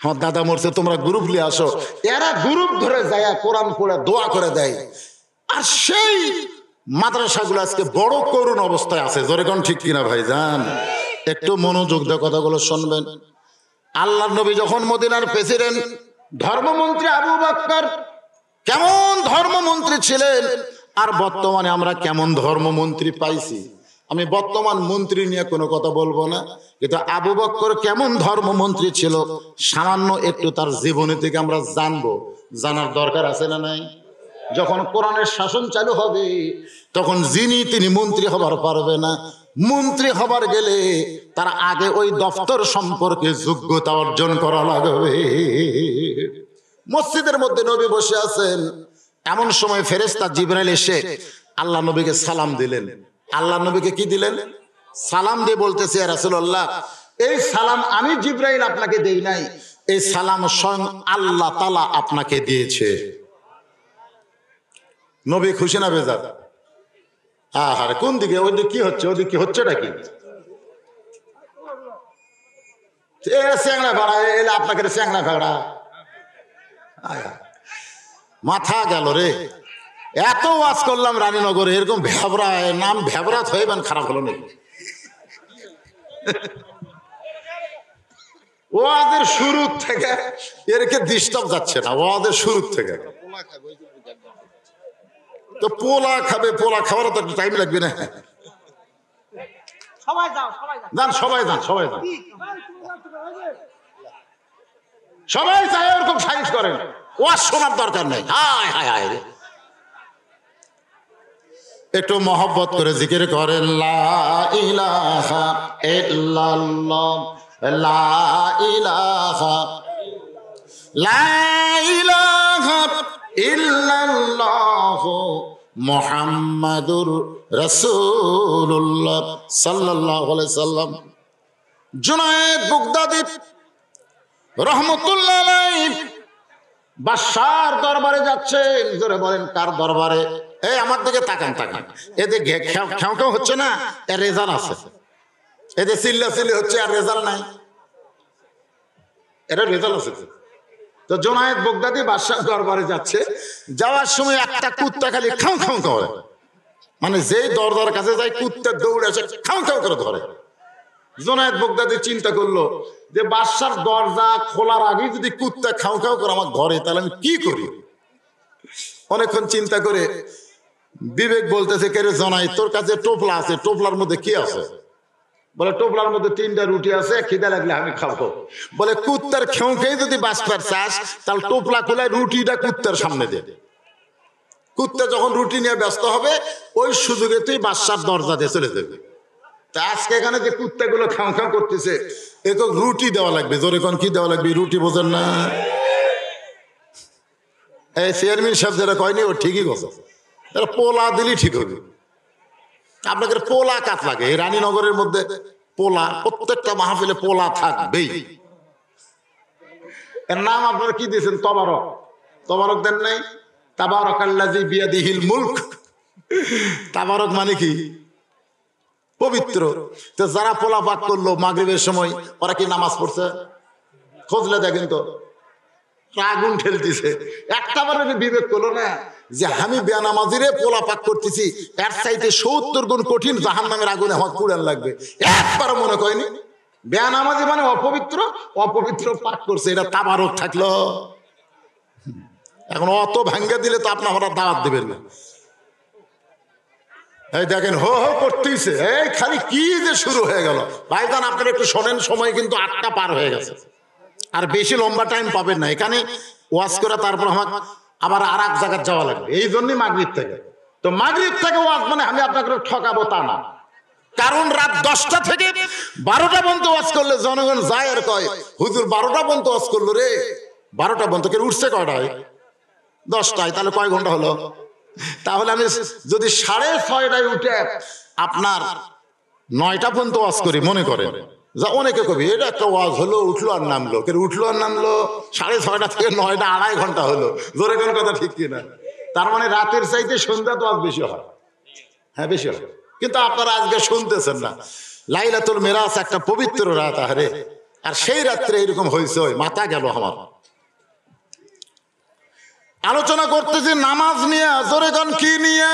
আমার দাদা মরছে, তোমরা গ্রুপ লিয়ে আসো। এরা গ্রুপ ধরে যায় কোরআন পড়ে দোয়া করে দেয়। আর সেই মাদ্রাসাগুলো আজকে বড় করুণ অবস্থায় আছে। জোরে কোন ঠিক কিনা ভাইজান? একটু মনোযোগ দিয়ে কথাগুলো শুনবেন। আল্লাহর নবী যখন মদিনার প্রেসিডেন্ট, ধর্মমন্ত্রী আবু বকর কেমন ধর্মমন্ত্রী ছিলেন, আর বর্তমানে আমরা কেমন ধর্মমন্ত্রী পাইছি। আমি বর্তমান মন্ত্রী নিয়ে কোনো কথা বলবো না, কিন্তু আবু বকর কেমন ধর্মমন্ত্রী ছিল সামান্য একটু তার জীবনী থেকে আমরা জানবো, জানার দরকার আছে না নাই? যখন কোরআনের শাসন চালু হবে তখন তিনি মন্ত্রী হবার পারবে না। মন্ত্রী হবার গেলে তার আগে ওই দফতর সম্পর্কে যোগ্যতা অর্জন করা লাগবে। মসজিদের মধ্যে নবী বসে আছেন, এমন সময় ফেরেশতা জিবরাইল এসে আল্লাহ নবীকে সালাম দিলেন। আল্লাহ নবীকে কি দিলেন? সালাম দিয়ে বলতেছে, ইয়া রাসূলুল্লাহ, এই সালাম আমি জিবরাইল আপনাকে দেই নাই, এই সালাম স্বয়ং আল্লাহ তাআলা আপনাকে দিয়েছে। নবী খুশি না বেজার? আহারে কোন দিকে, ওই দিকে কি হচ্ছে, ওদিকে কি হচ্ছেটা কি? চ্যাংড়া ভাড়া এলে আপনাকে চ্যাংড়া ভাড়া মাথা গেল রে। এত ওয়াজ করলাম রানীনগরে, এরকম ভেবরা নাম ভেবরাত হয়ে বেন খারাপ হলো নাকি? ওয়াজের শুরু থেকে এরকে ডিস্টার্ব যাচ্ছে না, ওয়াজের শুরু থেকে। তো পোলা খাবে, পোলা খাওয়ার তো টাইম লাগবে না। যান সবাই যান, সবাই যান, সবাই চাই ওরকম সাইজ করেন, ওয়াজ শোনার দরকার নেই। হায় হায় হায়, একটু মহব্বত করে জিকির করেন, লা ইলাহা ইল্লাল্লাহ, লা ইলাহা, লা ইলাহা ইল্লাল্লাহ মুহাম্মাদুর রাসূলুল্লাহ সাল্লাল্লাহু আলাইহি সাল্লাম। জুনায়েদ বাগদাদী রহমতুল্লাহ আলাইহি বাদশার দরবারে যাচ্ছেন। জোরে বলেন কার দরবারে? এই আমার দিকে তাকান, তাকান। এদিকে খেউ খেউ হচ্ছে না, এর রেজাল্ট আছে। এদের চিল্লাচিল্লি হচ্ছে আর রেজাল্ট নাই, এটা রেজাল্ট আছে। তো জুনায়েদ বাগদাদী বাদশার দরবারে যাচ্ছে, যাওয়ার সময় একটা কুত্তা খালি খাও খাও করে, মানে যেই দরজার কাছে যায় কুত্তা দৌড়ে আসে খাও খাও করে ধরে। জোনায়েদ বাগদাদি চিন্তা করলো যে বাদশার দরজা খোলার আগে যদি কুত্তা খাও খাও করে আমার ঘরে, তাহলে আমি কি করি? অনেকক্ষণ চিন্তা করে বিবেক বলতেছে, কে রে জোনায়েদ, তোর কাছে টোপলা আছে, টোপলার মধ্যে কি আছে? বলে টোপলার মধ্যে 3টা রুটি আছে, খিদা লাগলে আমি খাবো। বলে কুত্তার খেউ খেয়ে যদি বাঁচবার চাস, তাহলে টোপলা খোলায় রুটিটা কুত্তার সামনে দে। কুত্তা যখন রুটি নিয়ে ব্যস্ত হবে, ওই সুযোগে তুই বাদশার দরজা দিয়ে চলে যাবে। তা আজকে এখানে যে কুত্তাগুলো খাও খাও করতেছে, এ তো রুটি দেওয়া লাগবে। জোরে কোন কি দেওয়া লাগবে? রুটি বোঝেন না? এই চেয়ারম্যান সাহেব যেটা কয়নি, ও ঠিকই কথা। পোলা দিলেই ঠিক হবে। আপনাকে পোলা কাত লাগে। এই রানীনগরের মধ্যে পোলা, প্রত্যেকটা মাহফিলে পোলা থাকবেই। এর নাম আপনারা কি দিয়েছেন? তবারক। তবারক দেন নাই? তাবারাকাল্লাযী বিয়াদিহিল মুলক। তাবারক মানে কি? পবিত্র। তো যারা পোলা পাক করলো মাগরিবের সময়, ওরা কি নামাজ পড়ছে? খোঁজলে দেখেন তো, আগুন ঠেলতেছে। একটা বার বিবেক করলো না যে আমি বেনামাজিরে পোলা পাক করতেছি, এর চাইতে 70 গুণ কঠিন জাহান্নামের আগুনে আমার কুড়ান লাগবে। একবার মনে করেনি বেনামাজি মানে অপবিত্র, অপবিত্র পাক করছে, এটা তাবারক থাকলো। এখন অত ভাঙ্গা দিলে তো আপনারা দাওয়াত দেবেন না। এই দেখেন হো হো করতেইছে, এই খালি কি যে শুরু হয়ে গেল। ভাইজান আপনারা একটু শোনেন, সময় কিন্তু 8টা পার হয়ে গেছে, আর বেশি লম্বা টাইম পাবেন না। এখানে ওয়াজ করে তারপর আমার আবার আর এক জায়গায় যাওয়া লাগবে, এই জন্যই মাগরিব থেকে। তো মাগরিব থেকে ওয়াজ মানে আমি আপনাকে ঠকাবো তা না, কারণ রাত 10টা থেকে 12টা পর্যন্ত ওয়াজ করলে জনগণ যায় আর কয়, হুজুর 12টা পর্যন্ত ওয়াজ করলো রে। 12টা পর্যন্ত কে উঠছে কয়টায়? 10টায়। তাহলে কয় ঘন্টা হলো? তাহলে আমি যদি 6:30টায় উঠে আপনার 9টা পর্যন্ত ওয়াজ করি, মনে করেন যা অনেকে কবি এটা একটা ওয়াজ হলো, উঠলো আর নামলো। কে উঠলো আর নামলো 6:30টা থেকে 9টা, 2.5 ঘন্টা হলো। জোরে কোন কথা ঠিক কিনা? তার মানে রাতের চাইতে সন্ধ্যা তো আজ বেশি হয়। হ্যাঁ বেশি হয়, কিন্তু আপনারা আজকে শুনতেছেন না। লাইলাতুল মিরাজ একটা পবিত্র রাত, আরে আর সেই রাত্রে এরকম হয়েছে, ওই মাথা গেল আমার। আলোচনা করতেছি নামাজ নিয়ে। জোরে কোন কি নিয়ে?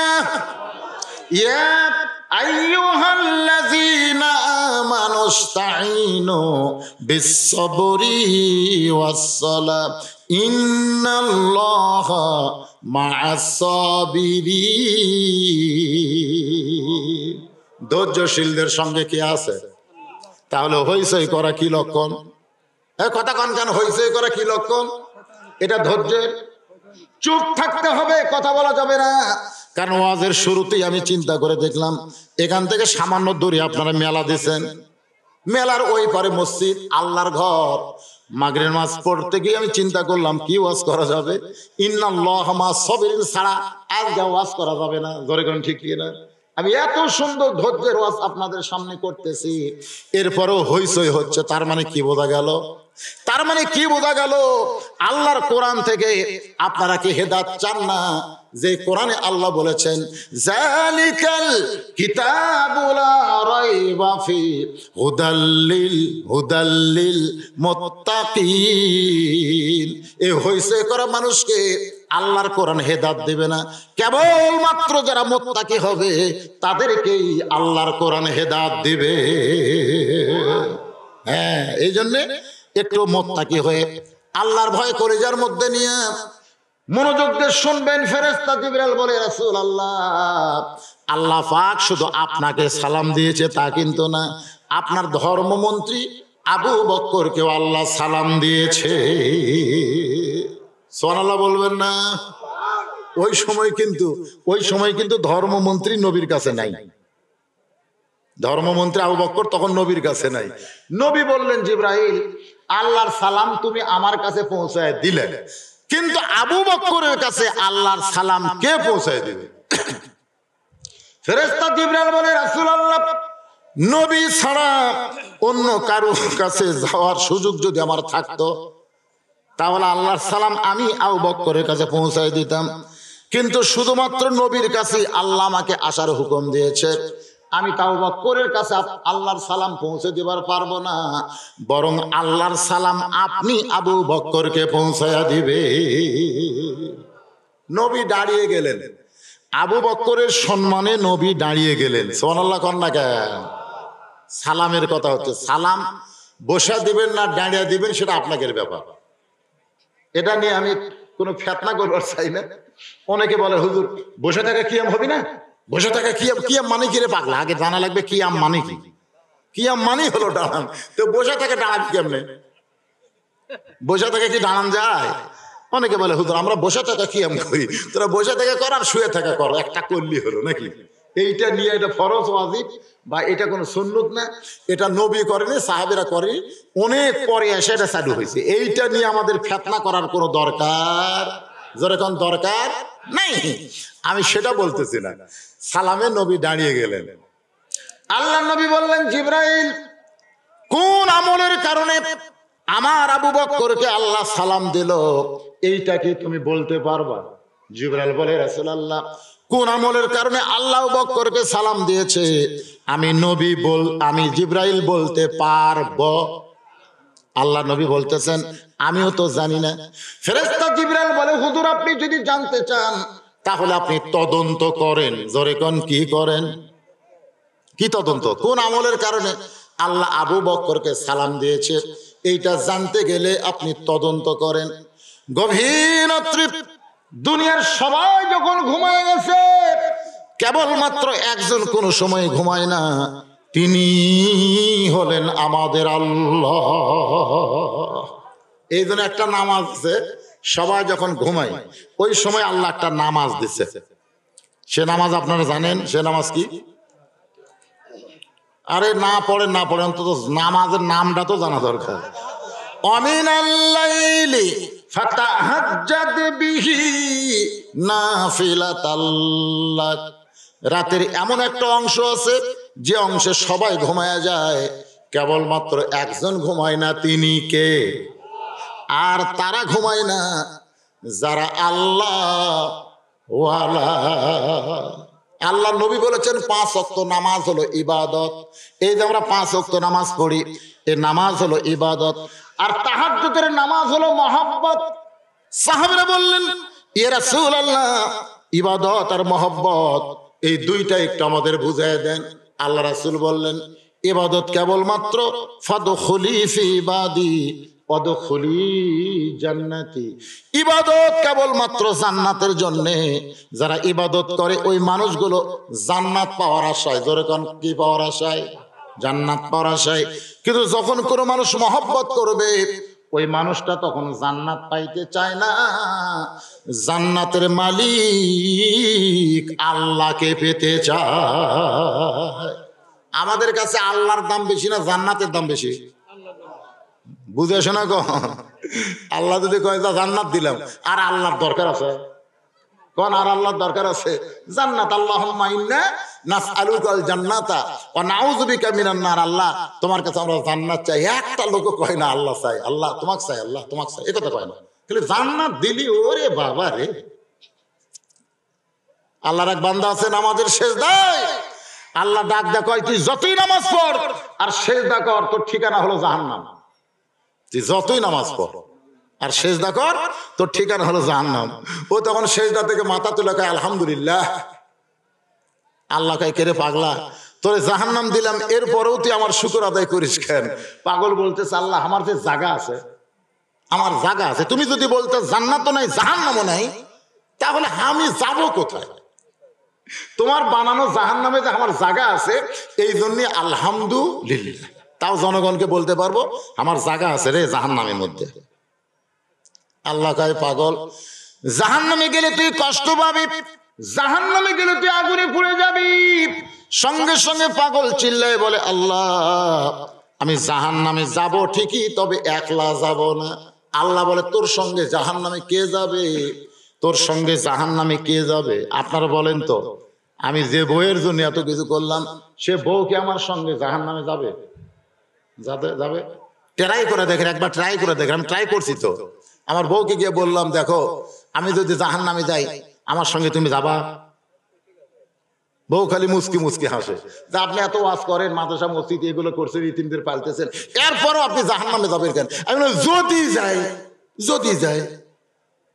ইয়া আইয়ুহাল্লাযীনা আমানুস্তাঈনু বিস-সাবরি ওয়াস-সালাহ ইন্নাল্লাহা মা'আস-সাবিরিন। ধৈর্যশীলদের সঙ্গে কি আছে? তাহলে হইচই করা কি লক্ষণ? কথা কন কেন? হইচই করা কি লক্ষণ? এটা ধৈর্যের। চুপ থাকতে হবে, কথা বলা যাবে না। কারণ ওয়াজের শুরুতেই আমি চিন্তা করে দেখলাম, এখান থেকে সামান্য দূরে আপনারা মেলা দিয়েছেন, মেলার ওই পারে মসজিদ, আল্লাহর ঘর। মাগরিবের নামাজ পড়তে গিয়ে আমি চিন্তা করলাম কি ওয়াজ করা যাবে। ইন্নাল্লাহা মা'আস-সাবিরিন ছাড়া আজকে ওয়াজ করা যাবে না। জোরে কোন ঠিক কি না? আমি এত সুন্দর ধৈর্যের ওয়াজ আপনাদের সামনে করতেছি, এরপরেও হইচই হচ্ছে। তার মানে কি বোঝা গেল? তার মানে কি বোঝা গেল? আল্লাহর কোরআন থেকে আপনারা কি হেদায়েত চান না? যে কোরআনে আল্লাহ বলেছেন যালিকাল কিতাবু লা রাইবা ফি হুদাল্লিল মুত্তাকিন। এই হইছে করা মানুষকে আল্লাহর কোরআন হেদায়েত দেবে না, কেবলমাত্র যারা মুত্তাকি হবে তাদেরকেই আল্লাহর কোরআন হেদায়েত দিবে। হ্যাঁ, এই জন্যে একটু মুত্তাকি হয়ে আল্লাহর ভয় কলিজার মধ্যে নিয়ে মনোযোগ দিয়ে শুনবেন। ফেরেশতা জিবরাইল বলে, রাসূলুল্লাহ, আল্লাহ পাক শুধু আপনাকে সালাম দিয়েছে তা কিন্তু না, আপনার ধর্মমন্ত্রী আবু বকরকেও আল্লাহ সালাম দিয়েছে। সুবহানাল্লাহ বলবেন না? ওই সময় কিন্তু ধর্মমন্ত্রী নবীর কাছে নাই। ধর্মমন্ত্রী আবু বকর তখন নবীর কাছে নাই। নবী বললেন, জিবরাইল, আল্লাহর সালাম তুমি আমার কাছে পৌঁছায় দিলে, কিন্তু আবু বকরের কাছে আল্লাহর সালাম কে পৌঁছায় দিবে? ফেরেশতা জিবরাইল বলে, রাসূলুল্লাহ, নবী ছাড়া অন্য কারো কাছে যাওয়ার সুযোগ যদি আমার থাকতো, তাহলে আল্লাহর সালাম আমি আবু বকরের কাছে পৌঁছায় দিতাম, কিন্তু শুধুমাত্র নবীর কাছে আল্লাহ আমাকে আসার হুকুম দিয়েছে। আমি আবু বকরের কাছে আল্লাহর সালাম পৌঁছে দিবার পারবো না, বরং আল্লাহর সালাম আপনি আবু বকরকে পৌঁছায়া দিবে। নবী দাঁড়িয়ে গেলেন, আবু বকরের সম্মানে নবী দাঁড়িয়ে গেলেন। সুবহানাল্লাহ কন না কেন? সালামের কথা হচ্ছে। সালাম বসা দিবেন না দাঁড়িয়ে দিবেন সেটা আপনাদের ব্যাপার। এটা নিয়ে আমি কোনো ফেতনা করবার চাই না। অনেকে বলে হুজুর বসে থাকা কিয়াম হবে না, বসে থাকা কিয়াম, কিয়াম মানে কি রে পাগলা? আগে জানা লাগবে কিয়াম মানে কি। কিয়াম মানে হলো দাঁড়ান, তো বসে থেকে দাঁড়াবি কেমনে? বসে থেকে কি দাঁড়ান যায়? অনেকে বলে হুজুর আমরা বসে থাকা কিয়াম করি, তোরা বসে থেকে কর আর শুয়ে থাকা কর, একটা করলি হলো নাকি? এইটা নিয়ে এটা ফরজ ওয়াজিব বা এটা কোনো সুন্নত না, এটা নবী করেনি, সাহাবীরা করে, অনেক পরে এসে এটা চালু হয়েছে। এইটা নিয়ে আমাদের ফেতনা করার কোনো দরকার যেরকম দরকার নাই। আমি সেটা বলতেছি না। সালামে নবী দাঁড়িয়ে গেলেন, আল্লাহ নবী বললেন জিবরাইল কোন আমলের কারণে আমার আবু বকরকে আল্লাহ সালাম দিল, এইটা কি তুমি বলতে পারবা? জিবরাইল বলে রাসূলুল্লাহ কোন আমলের কারণে আল্লাহ আবু বকরকে সালাম দিয়েছে আমি জিবরাইল বলতে পারবো। আল্লাহ নবী বলতেছেন আমিও তো জানি না। ফেরেশতা জিবরাইল বলে হুজুর আপনি যদি জানতে চান তাহলে আপনি তদন্ত করেন। জোরে কোন কি করেন? কি তদন্ত? কোন আমলের কারণে আল্লাহ আবু বকরকে সালাম দিয়েছে এইটা জানতে গেলে আপনি তদন্ত করেন। গভীর রাত্রি দুনিয়ার সবাই যখন ঘুমায় গেছে, কেবলমাত্র একজন কোন সময় ঘুমায় না, তিনি হলেন আমাদের আল্লাহ। এই জন্য একটা নামাজ আছে, সবাই যখন ঘুমায় ওই সময় আল্লাহ একটা নামাজ দিছে। সে নামাজ আপনারা জানেন, সে নামাজ কি? আরে না পড়েন না পড়েন, অন্তত নামাজের নামটা তো জানা দরকার। অমিনাল লাইলি ফাতাহাজ্জাদ বিহি নাফিলাতাল লাক। রাতের এমন একটা অংশ আছে যে অংশে সবাই ঘুমায়া যায়, কেবলমাত্র একজন ঘুমায় না, তিনি কে? আর তারা ঘুমায় না যারা আল্লাহ ওয়ালা। আল্লাহ নবী বলেছেন 5 ওয়াক্ত নামাজ হলো ইবাদত। এই যে আমরা 5 ওয়াক্ত নামাজ পড়ি, এই নামাজ হলো ইবাদত। আর তাহাজ্জুদের নামাজ হলো মহব্বত। সাহাবীরা বললেন ইয়া রাসূলুল্লাহ ইবাদত আর মহব্বত এই দুইটা একটু আমাদের বুঝায় দেন। আল্লাহ রাসূল বললেন ইবাদত কেবলমাত্র ফাদখুলি ফি ইবাদি ওয়াদখুলি জান্নাতি। ইবাদত কেবলমাত্র জান্নাতের জন্য, যারা ইবাদত করে ওই মানুষগুলো জান্নাত পাওয়ার আশায়। জোরে কোন কি পাওয়ার আশায়? জান্নাত পাওয়ার আশায়। কিন্তু যখন কোনো মানুষ মহব্বত করবে ওই মানুষটা তখন জান্নাত পাইতে চায় না, জান্নাতের মালিক আল্লাহকে পেতে চায়। আমাদের কাছে আল্লাহর দাম বেশি না জান্নাতের দাম বেশি? বুঝে শোনা কো? আল্লাহ যদি কয় জান্নাত দিলাম, আর আল্লাহর দরকার আছে কোন? আর আল্লাহর দরকার আছে জান্নাত। আল্লাহুম্মা ইন্না নাসআলুকাল জান্নাতা ওয়া নাউযু বিকা মিনান নার। আল্লাহ তোমার কাছে আমরা জান্নাত চাই। একটা লোকও কয় না আল্লাহ চাই, আল্লাহ তোমাকে চাই, আল্লাহ তোমাকে চাই, এই কথা কয় না। খালি জান্নাত দিলি, ওরে বাবা রে। আল্লাহর এক বান্দা আছে নামাজের সেজদায় আল্লাহ ডাক দেয়, কয় তুই যতই নামাজ পড় আর সেজদা কর, তোর ঠিকানা হলো জাহান্নাম। তুই যতই নামাজ পড় আর সেজদা কর, তোর ঠিকানা হলো জাহান্নাম। ও তখন সেজদা থেকে মাথা তুলে কয় আলহামদুলিল্লাহ। আল্লাহ কয় কে রে পাগলা, তোরে জাহান্নাম দিলাম, এরপরেও তুই আমার শুকর আদায় করিস কেন? পাগল বলতেছে আল্লাহ আমার যে জায়গা আছে, আমার জায়গা আছে, তুমি যদি বলতে জান্নাতও নাই জাহান্নামও নাই, তাহলে আমি যাব কোথায়? তোমার বানানো জাহান্নামে যে আমার জায়গা আছে, এই জন্য আলহামদুলিল্লাহ। তাও জনগণকে বলতে পারবো আমার জায়গা আছে রে জাহান্নামের মধ্যে। আল্লাহ কয় পাগল, জাহান্নামে গেলে তুই কষ্ট পাবি, জাহান্নামে গেলে তুই আগুনে পুড়ে যাবি। সঙ্গে সঙ্গে পাগল চিল্লায় বলে আল্লাহ আমি জাহান্নামে যাব ঠিকই, তবে একলা যাব না। আল্লাহ বলে তোর সঙ্গে জাহান্নামে কে যাবে? তোর সঙ্গে জাহান্নামে কে যাবে? আপনারা বলেন তো, আমি যে বউয়ের জন্য এত কিছু করলাম, সে বউ কি আমার সঙ্গে জাহান্নামে যাবে? যাবে? ট্রাই করে দেখেন, একবার ট্রাই করে দেখেন। আমি ট্রাই করছি তো। আমার বউকে গিয়ে বললাম দেখো আমি যদি জাহান্নামে যাই আমার সঙ্গে তুমি যাবা? বউ খালি মুচকি মুচকি হাসে যে আপনি এত ওয়াজ করেন, মাদ্রাসা মসজিদ এগুলো করছেন, ইতিমদের পালতেছেন, এরপরও আপনি জাহান্নামে যাবেন কেন? আমি বললাম যদি যাই।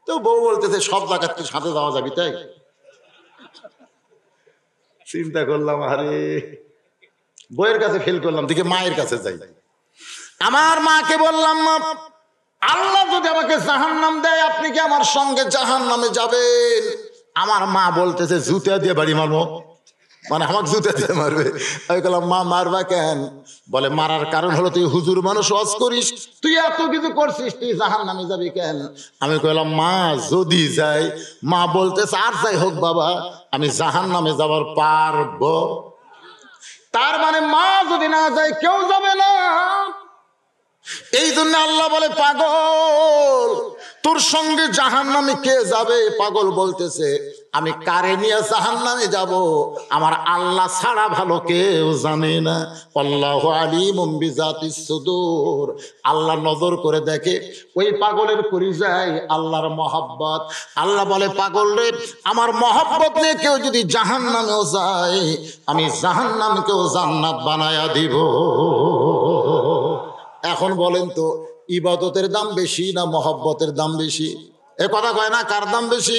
তো বউ বলতেছে সব জায়গাতে সাথে যাওয়া যাবি তাই? চিন্তা করলাম আরে বইয়ের কাছে ফেল করলাম, দেখি মায়ের কাছে যাই। আমার মাকে বললাম, মা, আল্লাহ যদি আমাকে জাহান্নাম দেয়, আপনি কি আমার সঙ্গে জাহান্নামে যাবেন? আমার মা বলতেছে, জুতা দিয়ে বাড়ি মারবো। মানে আমাকে জুতা দিয়ে মারবে। আমি বললাম, মা মারবা কেন? বলে, মারার কারণ হলো তুই হুজুর মানুষ, ওয়াজ করিস, তুই এত কিছু করছিস, তুই জাহান্নামে যাবি কেন? আমি কইলাম, মা যদি যাই। মা বলতেছে, আর যাই হোক বাবা, আমি জাহান্নামে যাবার পারবো। তার মানে মা যদি না যায় কেউ যাবে না। এই জন্য আল্লাহ বলে, পাগল, তোর সঙ্গে জাহান্নামে কে যাবে? পাগল বলতেছে, আমি কারে নিয়ে জাহান্নামে যাব? আমার আল্লাহ ছাড়া ভালো কেউ জানে না। আল্লাহু আলিমুম বিজাতিস সুদূর। আল্লাহ নজর করে দেখে ওই পাগলের কলিজায় আল্লাহর মহব্বত। আল্লাহ বলে, পাগল রে, আমার মহব্বত নিয়ে কেউ যদি জাহান্নামেও যায়, আমি জাহান্নামকেও জান্নাত বানায়া দিব। এখন বলেন তো, ইবাদতের দাম বেশি না মহব্বতের দাম বেশি? এ কথা কয় না, কার দাম বেশি?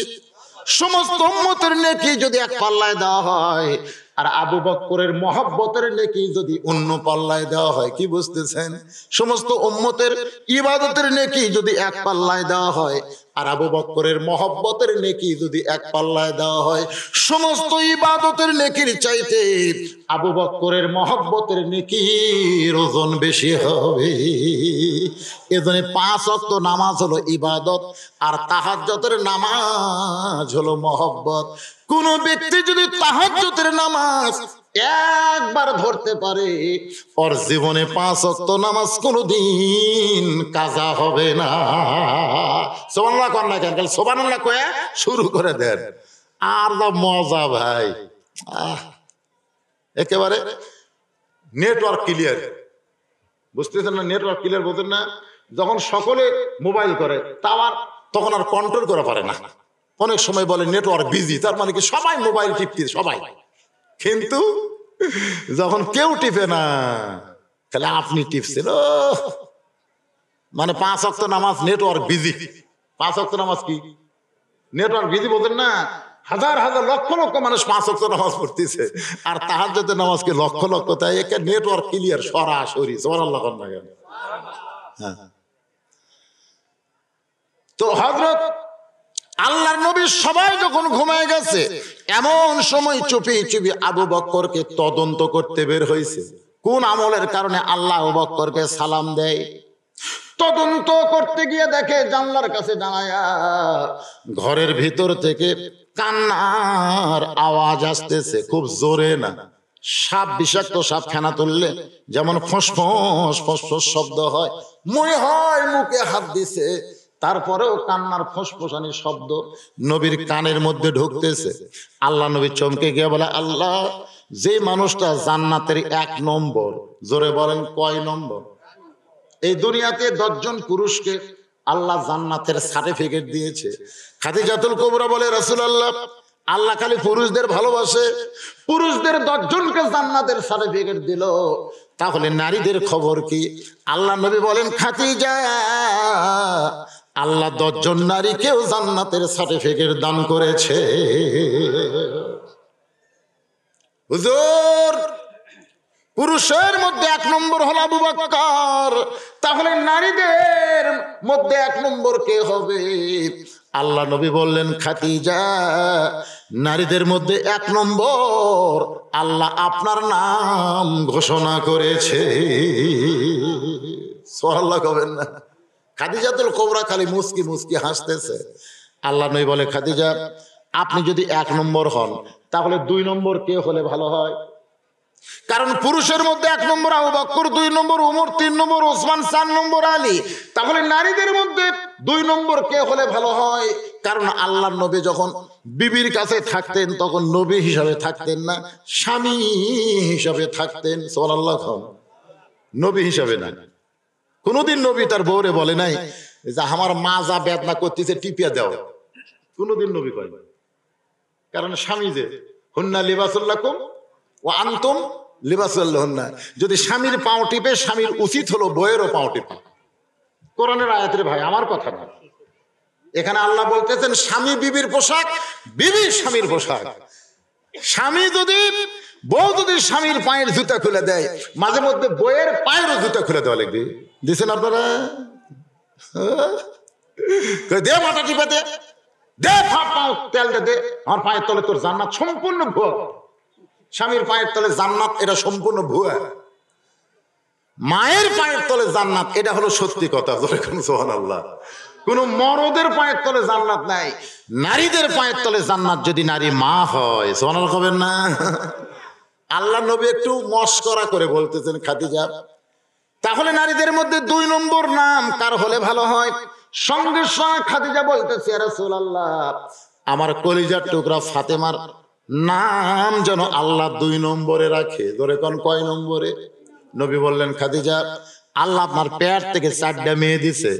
সমস্ত উম্মতের নেকি যদি এক পাল্লায় দেওয়া হয়, আর আবু বকরের মহব্বতের নেকি যদি অন্য পাল্লায় দেওয়া হয়, কি বুঝতেছেন? সমস্ত উম্মতের ইবাদতের নেকি যদি এক পাল্লায় দেওয়া হয়, আর আবু বকরের মহব্বতের নেকি যদি এক পাল্লায় দেওয়া হয়, সমস্ত ইবাদতের নেকির চাইতে আবু বকরের মহব্বতের নেকির ওজন বেশি হবে। এজন্য 5 ওয়াক্ত নামাজ হলো ইবাদত, আর তাহাজ্জুদের নামাজ হলো মহব্বত। কোন ব্যক্তি যদি তাহাজ্জুদের নামাজ একবার ধরতে পারে, ওর জীবনে 5 ওয়াক্ত নামাজ কোনোদিন কাজা হবে না। সুবহানাল্লাহ কোন না কেন? সুবহানাল্লাহ কয়ে শুরু করে দেন। আর যা মজা ভাই, একেবারে নেটওয়ার্ক ক্লিয়ার। বুঝতেছেন না? নেটওয়ার্ক ক্লিয়ার বোঝেন না? যখন সকলে মোবাইল করে, তখন আর কন্ট্রোল করা পারে না। অনেক সময় বলে নেটওয়ার্ক বিজি, তার মানে কি সবাই মোবাইল টিপতে, সবাই। কিন্তু যখন কেউ টিপে না, তাহলে আপনি টিপছেন, মানে 5 ওয়াক্ত নামাজ নেটওয়ার্ক বিজি। 5 ওয়াক্ত নামাজ কি নেটওয়ার্ক বিজি বোঝেন না? হাজার হাজার লক্ষ লক্ষ মানুষ 5 ওয়াক্ত নামাজ পড়তেছে, আর তাহাজ্জুদের নামাজকে লক্ষ লক্ষ, তাই একে নেটওয়ার্ক ক্লিয়ার সরাসরি। সুবহানাল্লাহ কোন না কেন? হ্যাঁ। তো হযরত আল্লাহর নবী সবাই যখন ঘুমায় গেছে, এমন সময় চুপি চুপি আবু বকরকে তদন্ত করতে বের হয়েছে। কোন আমলের কারণে আল্লাহ আবু বকরকে সালাম দেয়? তদন্ত করতে গিয়ে দেখে জানলার কাছে দাঁড়ায়া ঘরের ভিতর থেকে কান্নার আওয়াজ আসতেছে, খুব জোরে না। সাপ, বিষাক্ত সাপ ফেনা তুললে যেমন ফসফস ফসফস শব্দ হয়, মনে হয় মুখে হাত দিছে, তারপরেও কান্নার ফসফসানি শব্দ নবীর কানের মধ্যে ঢুকতেছে। আল্লাহ নবী চমকে গিয়ে বলে, আল্লাহ, যে মানুষটা জান্নাতের 1 নম্বর, জোরে বলেন কয় নম্বর? এই দুনিয়াতে 10 জন পুরুষকে আল্লাহ জান্নাতের সার্টিফিকেট দিয়েছে। খাদিজাতুল কুবরা বলে, রাসূলুল্লাহ, আল্লাহ খালি পুরুষদের ভালোবাসে, পুরুষদের 10 জনকে জান্নাতের সার্টিফিকেট দিল, তাহলে নারীদের খবর কি? আল্লাহ নবী বলেন, খাদিজা, আল্লাহ 10 জন নারীকেও জান্নাতের সার্টিফিকেট দান করেছে। হুজুর, পুরুষের মধ্যে 1 নম্বর হলো আবু বকর, তাহলে নারীদের মধ্যে 1 নম্বর কে হবে? আল্লাহ নবী বললেন, খাদিজা, নারীদের মধ্যে 1 নম্বর আল্লাহ আপনার নাম ঘোষণা করেছে। সুবহানাল্লাহ কবেন না? খাদিজাতুল কুবরা খালি মুস্কি মুস্কি হাসতেছে। আল্লাহ নবী বলে, খাদিজা, আপনি যদি 1 নম্বর হন, তাহলে 2 নম্বর কে হলে ভালো হয়? কারণ পুরুষের মধ্যে 1 নম্বর আবু বকর, 2 নম্বর উমর, 3 নম্বর ওসমান, 4 নম্বর আলী, তাহলে নারীদের মধ্যে 2 নম্বর কে হলে ভালো হয়? কারণ আল্লাহর নবী যখন বিবির কাছে থাকতেন, তখন নবী হিসাবে থাকতেন না, স্বামী হিসাবে থাকতেন। সুবহানাল্লাহ, নবী হিসাবে না। কোনদিন নবী তার বউরে বলে নাই যে আমার মা যা বেদনা করতেছে টিপিয়া দাও, কোনদিন নবী কয় না। কারণ স্বামী যে, হুন্না লিবাসুল লাকুম ওয়া আনতুম লিবাসুল লাহুন্না, যদি স্বামীর পাও টিপে, স্বামীর উচিত হলো বউয়েরও পাও টিপা। কোরআনের আয়াতের ভাই, আমার কথা না। এখানে আল্লাহ বলতেছেন, স্বামী বিবির পোশাক, বিবি স্বামীর পোশাক। স্বামী যদি বউ যদি স্বামীর পায়ের জুতা খুলে দেয়, মাঝে মধ্যে বইয়ের পায়েরও জুতা খুলে দেওয়া লাগবে। দিচ্ছেন আপনারা? দে মাথা টিপে দে, দে তেল দে, আমার পায়ের তলে তোর জান্নাত সম্পূর্ণ ভুয়া। স্বামীর পায়ের তলে জান্নাত, এটা সম্পূর্ণ ভুয়া। মায়ের পায়ের তলে জান্নাত, এটা হলো সত্যি কথা। সুবহানাল্লাহ। কোন মরদের পায়ের তলে জান্নাত নাই, নারীদের পায়ের তলে জান্নাত যদি নারী মা হয়। সুবহানাল্লাহ কবেন না? আল্লাহ নবী একটু মস্করা করে বলতেছেন খাদিজা, তাহলে নারীদের মধ্যে 2 নম্বর নাম কার হলে ভালো হয়? সঙ্গে সঙ্গে খাদিজা বলতেছে, ইয়া রাসূলুল্লাহ, আমার কলিজার টুকরা ফাতেমার নাম যেন আল্লাহ 2 নম্বরে রাখে। ধরে কোন কয় নম্বরে? নবী বললেন, খাদিজা, আল্লাহ আপনার পেট থেকে 4টা মেয়ে দিছে,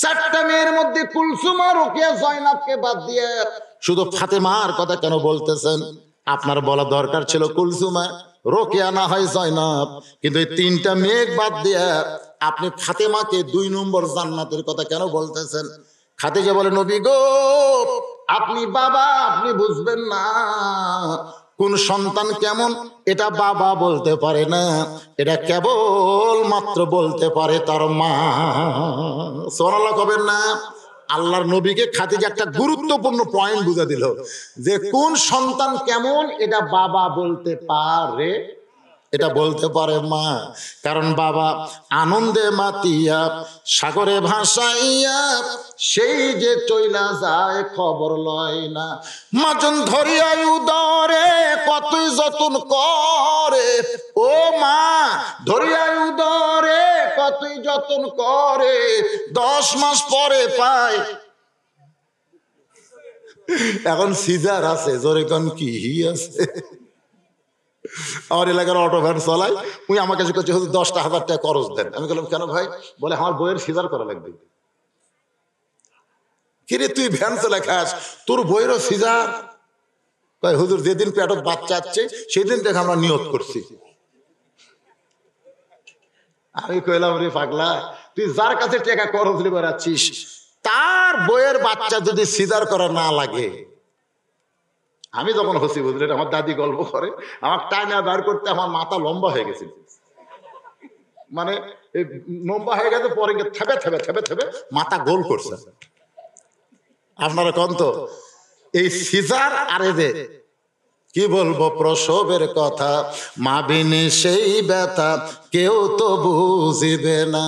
4টা মেয়ের মধ্যে কুলসুমা, রোকেয়া, জয়নাবকে বাদ দিয়ে শুধু ফাতেমার কথা কেন বলতেছেন? আপনার বলা দরকার ছিল কুলসুমা, রোকেয়া, না হয় জয়নাব, কিন্তু এই 3টা মেয়ে বাদ দিয়ে আপনি ফাতেমাকে 2 নম্বর জান্নাতের কথা কেন বলতেছেন? খাদিজা বলে, নবী গো, আপনি বাবা, আপনি বুঝবেন না। কোন সন্তান কেমন এটা বাবা বলতে পারে না, এটা কেবল মাত্র বলতে পারে তার মা। সুবহানাল্লাহ কবেন না? আল্লাহর নবীকে খাদিজা একটা গুরুত্বপূর্ণ পয়েন্ট বুঝা দিল, যে কোন সন্তান কেমন এটা বাবা বলতে পারে, এটা বলতে পারে মা। কারণ বাবা আনন্দে মাতিয়া সাগরে ভাসাইয়া সেই যে চইলা যায় খবর লয় না। মাজন ধরিয়া উদরে কতই যতন করে, ও মা ধরিয়া উদরে কতই যতন করে, 10 মাস পরে পায়। এখন সিজার আছে, জোরে কোন কি আছে? আমার এলাকার অটো ভ্যান চালাই, উনি আমার কাছে করছে, 10,000 টাকা খরচ দেন। আমি বললাম, কেন ভাই? বলে, আমার বইয়ের সিজার করা লাগবে। কিরে তুই ভ্যান চালা খাস, তোর বইয়েরও সিজার? কয়, হুজুর, যেদিন পেটত বাচ্চা আছে সেদিন থেকে আমরা নিয়ত করছি। আমি কইলাম, রে পাগলা, তুই যার কাছে টাকা খরচ নিয়ে বেড়াচ্ছিস, তার বইয়ের বাচ্চা যদি সিজার করা না লাগে। আমি যখন হসি, বুঝলেন, আমার দাদি গল্প করে, আমার টাইনা বার করতে আমার মাথা লম্বা হয়ে গেছিল, মানে লম্বা হয়ে গেছে, পরে থেবে থেবে থেবে থেবে মাথা গোল করছে। আপনারা কন তো, এই সিজার আর এদের কি বলবো প্রসবের কথা, মা বিনে সেই ব্যথা কেউ তো বুঝিবে না।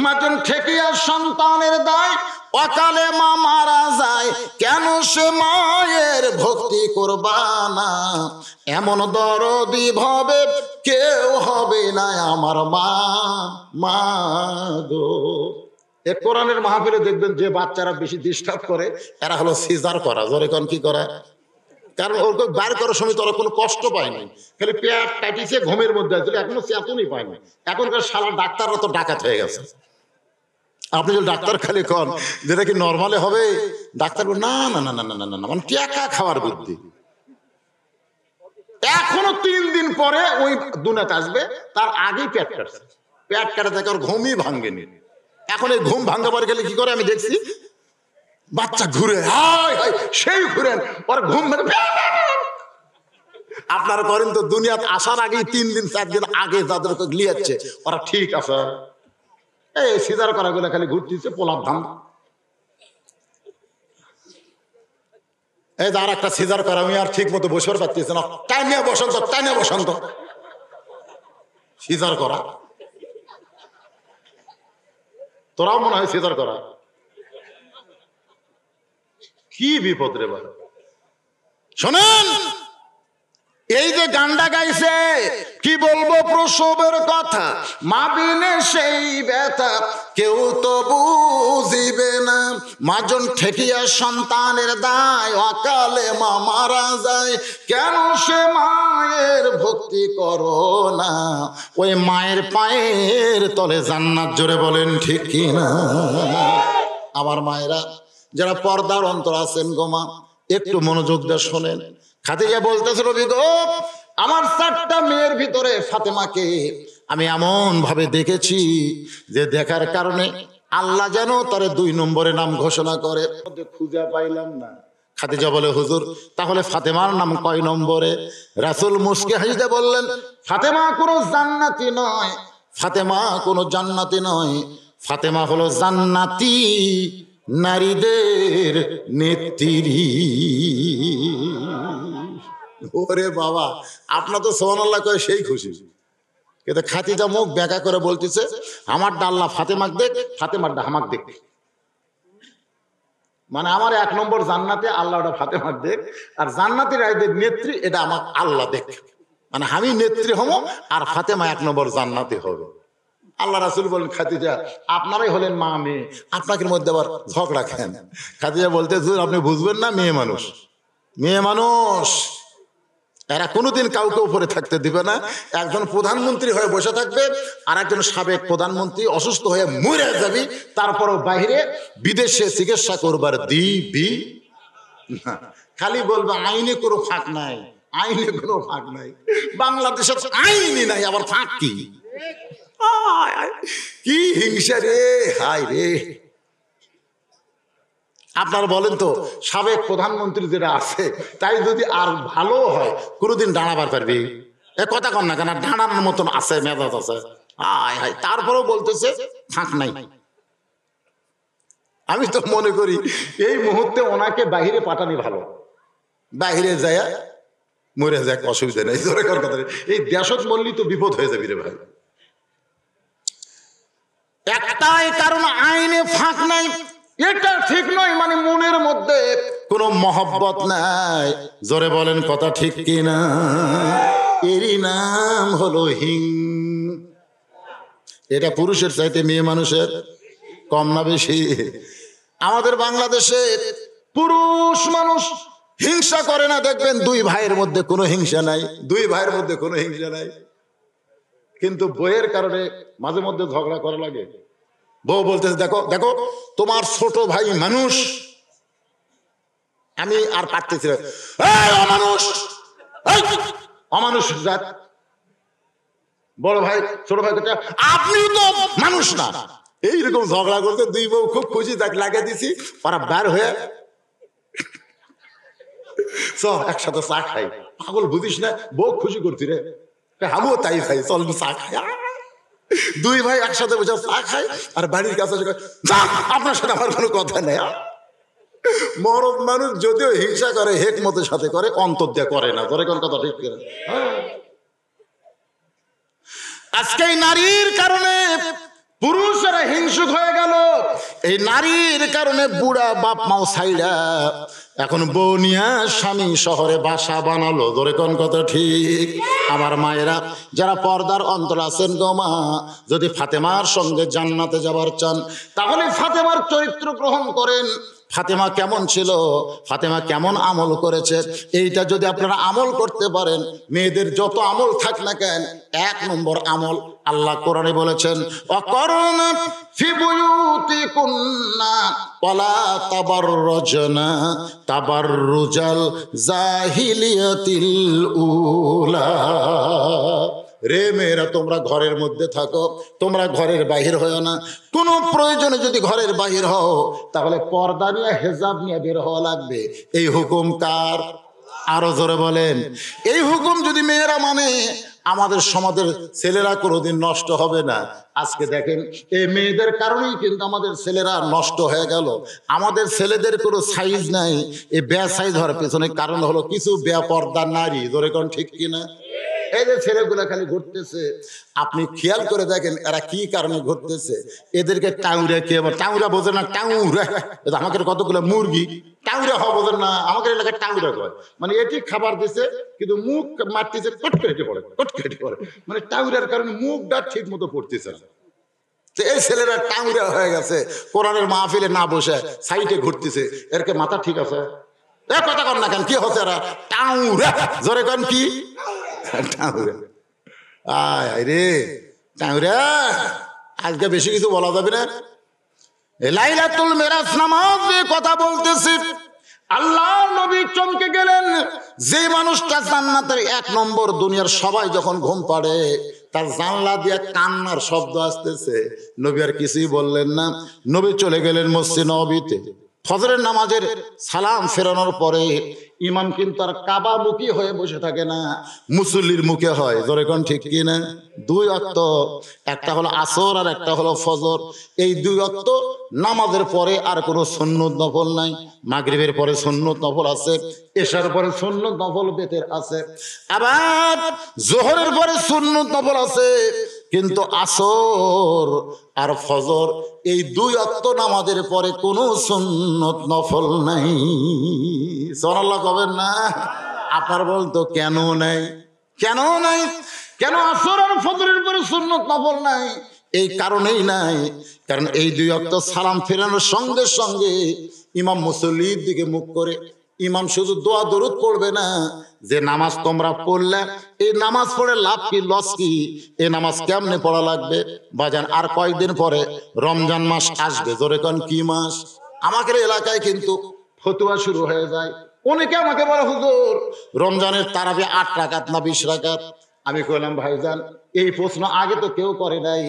মাজন ঠেকিয়া সন্তানের দায়, অকালে মা মারা যায়, কেন সে মায়ের ভক্তি করবা না? এমন দরদি ভাবে কেউ হবে না আমার মা, মা গো। এ কোরআনের মাহফিলে দেখবেন যে বাচ্চারা বেশি ডিস্টার্ব করে, এরা হলো সিজার করা। জোরে কোন কি করা? কারণ ওকে বার করার সময় তোরা কোনো কষ্ট পায়নি, খালি পেট কাটিছে, ঘুমের মধ্যে আছে, এখনো চেতনই পায়নি। এখনকার সারা ডাক্তাররা তো ডাকাত হয়ে গেছে। আপনি যদি ডাক্তার খালি কন যেটা কি নর্মালে হবে, ডাক্তার না না না না না না না, মানে টাকা খাওয়ার বুদ্ধি। এখনো 3 দিন পরে ওই দুনিয়াতে আসবে, তার আগেই পেট কাটছে। পেট কাটা থেকে ওর ঘুমই ভাঙ্গেনি। এখন এই ঘুম ভাঙ্গাবার গেলে কি করে আমি দেখছি, বাচ্চা ঘুরে, হায় হায় সেই ঘুরেন, ওর ঘুম ভেঙে। আপনারা করেন তো, দুনিয়াতে আসার আগে 3 দিন 4 দিন আগে যাদেরকে লিয়াচ্ছে ওরা ঠিক আছে। এই সিজার করা গুলো খালি ঘুরতেছে পোলাপ ধান। এই আর একটা সিজার করা, আমি আর ঠিক মতো বসে পারতেছি না, টাইনে বসন্ত, টাইনে বসন্ত। সিজার করা, তোরাও মনে হয় সিজার করা, কি বিপদ রে ভাই। শোনেন, এই যে গানটা গাইছে, কি বলবো প্রসবের কথা, মা বিনে সেই ব্যথা কেউ তো বুঝিবে না। মাজন ঠেকিয়া সন্তানের দায়, অকালে মা মারা যায়, কেন সে মায়ের ভক্তি করো না? ওই মায়ের পায়ের তলে জান্নাত। জোরে বলেন ঠিক কি না? আমার মায়েরা যারা পর্দার অন্তর আছেন গো মা, একটু মনোযোগ দিয়ে শোনেন। খাদিজা বলতেছিল, গো আমার 4টা মেয়ের ভিতরে ফাতেমাকে আমি এমন ভাবে দেখেছি যে দেখার কারণে আল্লাহ যেন তার 2 নম্বরে নাম ঘোষণা করে। খুঁজে পাইলাম না। খাদিজা বলে হুজুর তাহলে ফাতেমার নাম কয় নম্বরে? রাসূল মুস্কি হাসিতে বললেন ফাতেমা কোনো জান্নাতি নয়, ফাতেমা কোনো জান্নাতি নয়, ফাতেমা হলো জান্নাতি নারীদের নেত্রী। ওরে বাবা, আপনার তো সুবহানাল্লাহ কয় সেই খুশি, কিন্তু খাদিজা মুখ বেঁকা করে বলতেছে আমারটা আল্লাহ ফাতেমাক দেখ, ফাতেমারটা আমাক দেখ। মানে আমার 1 নম্বর জান্নাতে, আল্লাহ ওটা ফাতেমার দেখ, আর জান্নাতি রায়দের নেত্রী এটা আমার আল্লাহ দেখ। মানে আমি নেত্রী হব আর ফাতেমা 1 নম্বর জান্নাতি হবে। আল্লাহ রাসূল বলেন খাদিজা আপনারাই হলেন মা মেয়ে, আপনাদের মধ্যে আবার ঝগড়া কেন? খাদিজা বলতে আপনি বুঝবেন না, মেয়ে মানুষ, মেয়ে মানুষ এরা কোনোদিন কাউকে উপরে থাকতে দিবে না। একজন প্রধানমন্ত্রী হয়ে বসে থাকবে, আর একজন সাবেক প্রধানমন্ত্রী অসুস্থ হয়ে মরে যাবি, তারপরও বাইরে বিদেশে চিকিৎসা করবার দিবি না। খালি বলবে আইনে কোনো ফাঁক নাই, আইনে কোনো ফাঁক নাই। বাংলাদেশের আইনই নাই, আবার ফাঁক কি? কি হিংসা রে, হায় রে। আপনার বলেন তো সাবেক প্রধানমন্ত্রী যেটা আছে তাই যদি আর ভালো হয় কোনোদিন দাঁড়াবার পারবি? এ কথা কন না কেন, দাঁড়ানোর মতন আছে, মেজাজ আছে, হায় হায়, তারপরেও বলতেছে ফাঁক নাই। আমি তো মনে করি এই মুহূর্তে ওনাকে বাহিরে পাঠানি ভালো, বাহিরে যায় মরে যাক, অসুবিধা নেই। এই দেশত মরলি তো বিপদ হয়ে যাবি রে ভাই। একটাই কারণ আইনে ফাঁক নাই, এটা ঠিক নয়, মানে মনের মধ্যে কোনো মহব্বত নাই। জোরে বলেন কথা ঠিক কিনা? এরই নাম হলো হিং। এটা পুরুষের চাইতে মেয়ে মানুষের কম না বেশি? আমাদের বাংলাদেশে পুরুষ মানুষ হিংসা করে না, দেখবেন 2 ভাইয়ের মধ্যে কোনো হিংসা নাই, 2 ভাইয়ের মধ্যে কোনো হিংসা নাই, কিন্তু বইয়ের কারণে মাঝে মধ্যে ঝগড়া করা লাগে। বউ বলতেছে দেখো দেখো তোমার ছোট ভাই মানুষ, আমি আর পারতেছি না, অমানুষ, অমানুষ জাত। বড় ভাই ছোট ভাই আপনি তো মানুষ না, এইরকম ঝগড়া করতে 2 বউ খুব খুশি, তাকে লাগিয়ে দিছি, ওরা বের হয়ে চল একসাথে চা খাই। পাগল বুঝিস না, বউ খুশি করছি রে, আমিও তাই খাই, চল চা খাই। 2 ভাই একসাথে বসে চা খায়, আর বাড়ির কাছে আপনার সাথে আমার কোনো কথা নেই। মরদ মানুষ যদিও হিংসা করে হেকমতের সাথে করে, অন্তর দিয়ে করে না। ধরে কোন কথা ঠিক করে। আজকে নারীর কারণে পুরুষেরা হিংসুক হয়ে গেল, এই নারীর কারণে বুড়া বাপ মাও ছাইড়া এখন বউ নিয়া স্বামী শহরে বাসা বানালো। ধরে কোন কথা ঠিক? আমার মায়েরা যারা পর্দার অন্তর আছেন গো মা, যদি ফাতেমার সঙ্গে জান্নাতে যাবার চান তাহলে ফাতেমার চরিত্র গ্রহণ করেন। ফাতেমা কেমন ছিল, ফাতেমা কেমন আমল করেছে, এইটা যদি আপনারা আমল করতে পারেন, মেয়েদের যত আমল থাক না কেন, 1 নম্বর আমল আল্লাহ কোরআনে বলেছেন অকরনা ফি বুয়ুতিকুন্না ওয়ালা তাবাররুজনা তাবাররুজাল জাহিলিয়াতিল উলা। রে মেয়েরা তোমরা ঘরের মধ্যে থাকো, তোমরা ঘরের বাহির হও না। কোনো প্রয়োজনে যদি ঘরের বাহির হও তাহলে পর্দা নিয়ে হেজাব নিয়ে বের হওয়া লাগবে। এই হুকুম কার? আরো জোরে বলেন। এই হুকুম যদি মেয়েরা মানে, আমাদের সমাজের ছেলেরা কোনোদিন নষ্ট হবে না। আজকে দেখেন এই মেয়েদের কারণেই কিন্তু আমাদের ছেলেরা নষ্ট হয়ে গেল। আমাদের ছেলেদের কোনো সাইজ নাই, এই বেসাইজ হওয়ার পেছনে কারণ হলো কিছু বেপর্দা নারী। ধরে কোন ঠিক কিনা? এই যে ছেলেগুলা খালি ঘুরতেছে, আপনি খেয়াল করে দেখেন এরা কি কারণে ঘুরতেছে। এদেরকে টাউরা কে, টাউরা বোঝে না, টাউরা আমাকে কতগুলো মুরগি টাউরা হওয়া বোঝেন না, আমাদের এলাকায় টাউরা কয়, মানে এটি খাবার দিছে কিন্তু মুখ মারতেছে, কটকে হেঁটে পড়ে, কটকে হেঁটে পড়ে, মানে টাউরার কারণে মুখটা ঠিক মতো পড়তেছে না। এই ছেলেরা টাউরা হয়ে গেছে, কোরআনের মাহফিলে না বসে সাইডে ঘুরতেছে। এরকে মাথা ঠিক আছে? কথা কন না কেন, কি হচ্ছে এরা? টাউরা। জোরে কন কি? রে টাউরা। আজকে বেশি কিছু বলা যাবে না। লাইলাতুল মিরাজ নামাজ কথা বলতেছি, আল্লাহ নবী চমকে গেলেন। যে মানুষটা জান্নাতের 1 নম্বর, দুনিয়ার সবাই যখন ঘুম পাড়ে তার জানলা দিয়ে কান্নার শব্দ আসতেছে, নবী আর কিছুই বললেন না। নবী চলে গেলেন মসজিদ নববীতে। ফজরের নামাজের সালাম ফেরানোর পরে ইমাম কিন্তু আর কাবামুখী হয়ে বসে থাকে না, মুসল্লির মুখে হয়। জোরে কোন ঠিক কি না? দুই ওয়াক্ত, একটা হলো আসর আর একটা হলো ফজর। এই দুই ওয়াক্ত নামাজের পরে আর কোনো সুন্নত নফল নাই। মাগরিবের পরে সুন্নত নফল আছে, এশার পরে সুন্নত নফল বেতের আছে, আবার জোহরের পরে সুন্নত নফল আছে। কিন্তু আসর আর ফজর এই দুই ওয়াক্ত নামাজের পরে কোনো সুন্নত নফল নাই। সুবহানাল্লাহ কবেন না? আপনার বলতো কেন নাই? কেন নাই? কেন আসর আর ফজরের পরে সুন্নত নফল নাই? এই কারণেই নাই, কারণ এই দুই ওয়াক্ত সালাম ফেরানোর সঙ্গে সঙ্গে ইমাম মুসল্লির দিকে মুখ করে ইমাম শুধু দোয়া দরুদ পড়বে না, যে নামাজ তোমরা পড়লে এই নামাজ পড়ে লাভ কি লস কি, এই নামাজ কেমনে পড়া লাগবে বাজান। আর কয়েকদিন পরে রমজান মাস আসবে। জোরে কোন কি মাস? আমাদের এলাকায় কিন্তু ফতুয়া শুরু হয়ে যায়। অনেকে আমাকে বলে হুজুর রমজানের তারাবি 8 রাকাত না 20 রাকাত। আমি কইলাম ভাইজান এই প্রশ্ন আগে তো কেউ করে নাই,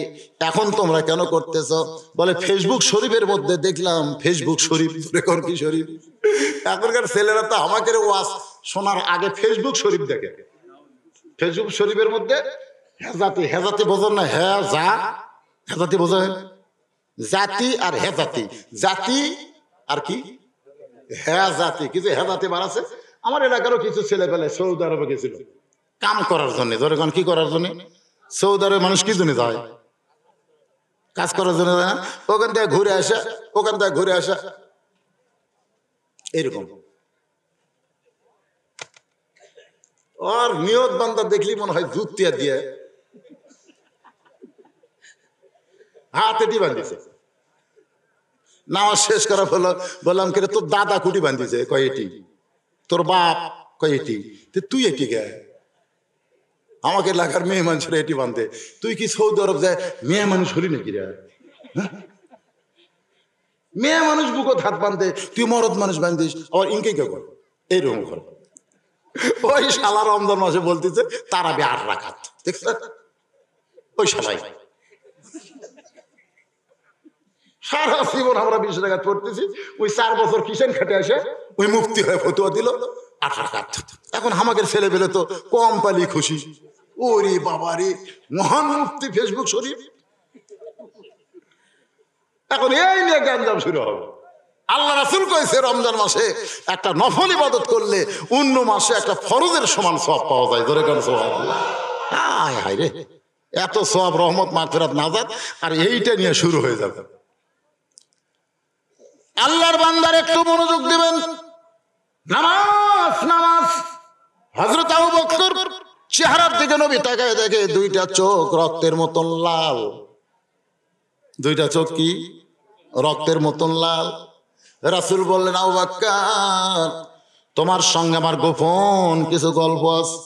এখন তোমরা কেন করতেছ? বলে ফেসবুক শরীফের মধ্যে দেখলাম। ফেসবুক শরীফ রেকর্ড কি শরীফ? এখনকার ছেলেরা তো আমাকে ওয়াজ শোনার আগে ফেসবুক শরীফ দেখে। ফেসবুক শরীফের মধ্যে হেজাতি, হেজাতি বোঝেন না? হেজাতি বোঝেন? জাতি আর হেজাতি, জাতি আর কি হেজাতি, কিছু হেজাতি বাড়াছে। আমার এলাকারও কিছু ছেলে পেলে সৌদি আরবে গেছিল কাম করার জন্য। ধরে কোন কি করার জন্য? সৌদি আরবে মানুষ কি জন্য যায়? কাজ করার জন্য যায় না? ওখান থেকে ঘুরে আসা, ওখান থেকে ঘুরে আসা, এরকম। আর নিয়ত বান্দা দেখলি মনে হয় জুতিয়া দিয়ে হাতে টি বান্ধিছে। নামাজ শেষ করা হলো, বললাম কে তোর দাদা কুটি বান্ধিছে? কয় এটি। তোর বাপ? কয় এটি। তুই এটি গে? আমাকে এলাকার মেয়ে মানুষের এটি বাঁধে। তুই কি সৌদি আরব যায় মেয়ে মানুষ হলি নাকি রে? মেয়ে মানুষ বুকত হাত বাঁধে, তুই মরদ মানুষ বাঁধিস আবার ইনকে কে কর? এইরকম কর। ওই শালা রমজান মাসে বলতেছে তারাবি 8 রাকাত। দেখছ ওই শালাই। সারা জীবন আমরা 20 রাকাত পড়তেছি, ওই 4 বছর কিষেন খাটে আসে ওই মুফতি হয়ে ফতুয়া দিল 8 রাকাত। এখন আমাদের ছেলে পেলে তো কম পালি খুশি। ওরে বাবারে, মহান মুফতি ফেসবুক শরীফ। এখন এই নিয়ে গ্যাঞ্জাম শুরু হবে। আল্লাহ রাসূল কইছে রমজান মাসে একটা নফল ইবাদত করলে অন্য মাসে একটা ফরজের সমান সওয়াব পাওয়া যায়। ধরে কোন সুবহানাল্লাহ। হায় হায় রে, এত সওয়াব, রহমত, মাগফিরাত, নাজাত, আর এইটা নিয়ে শুরু হয়ে যাবে। আল্লাহর বান্দার একটু মনোযোগ দিবেন। নামাজ নামাজ। হযরত আবু বকর চেহারার দিকে নবী তাকায় দেখে দুইটা চোখ রক্তের মতন লাল। দুইটা চোখ কি রক্তের মতন লাল। রাসূল বললেন আবু বকর তোমার সঙ্গে আমার গোপন কিছু গল্প আছে।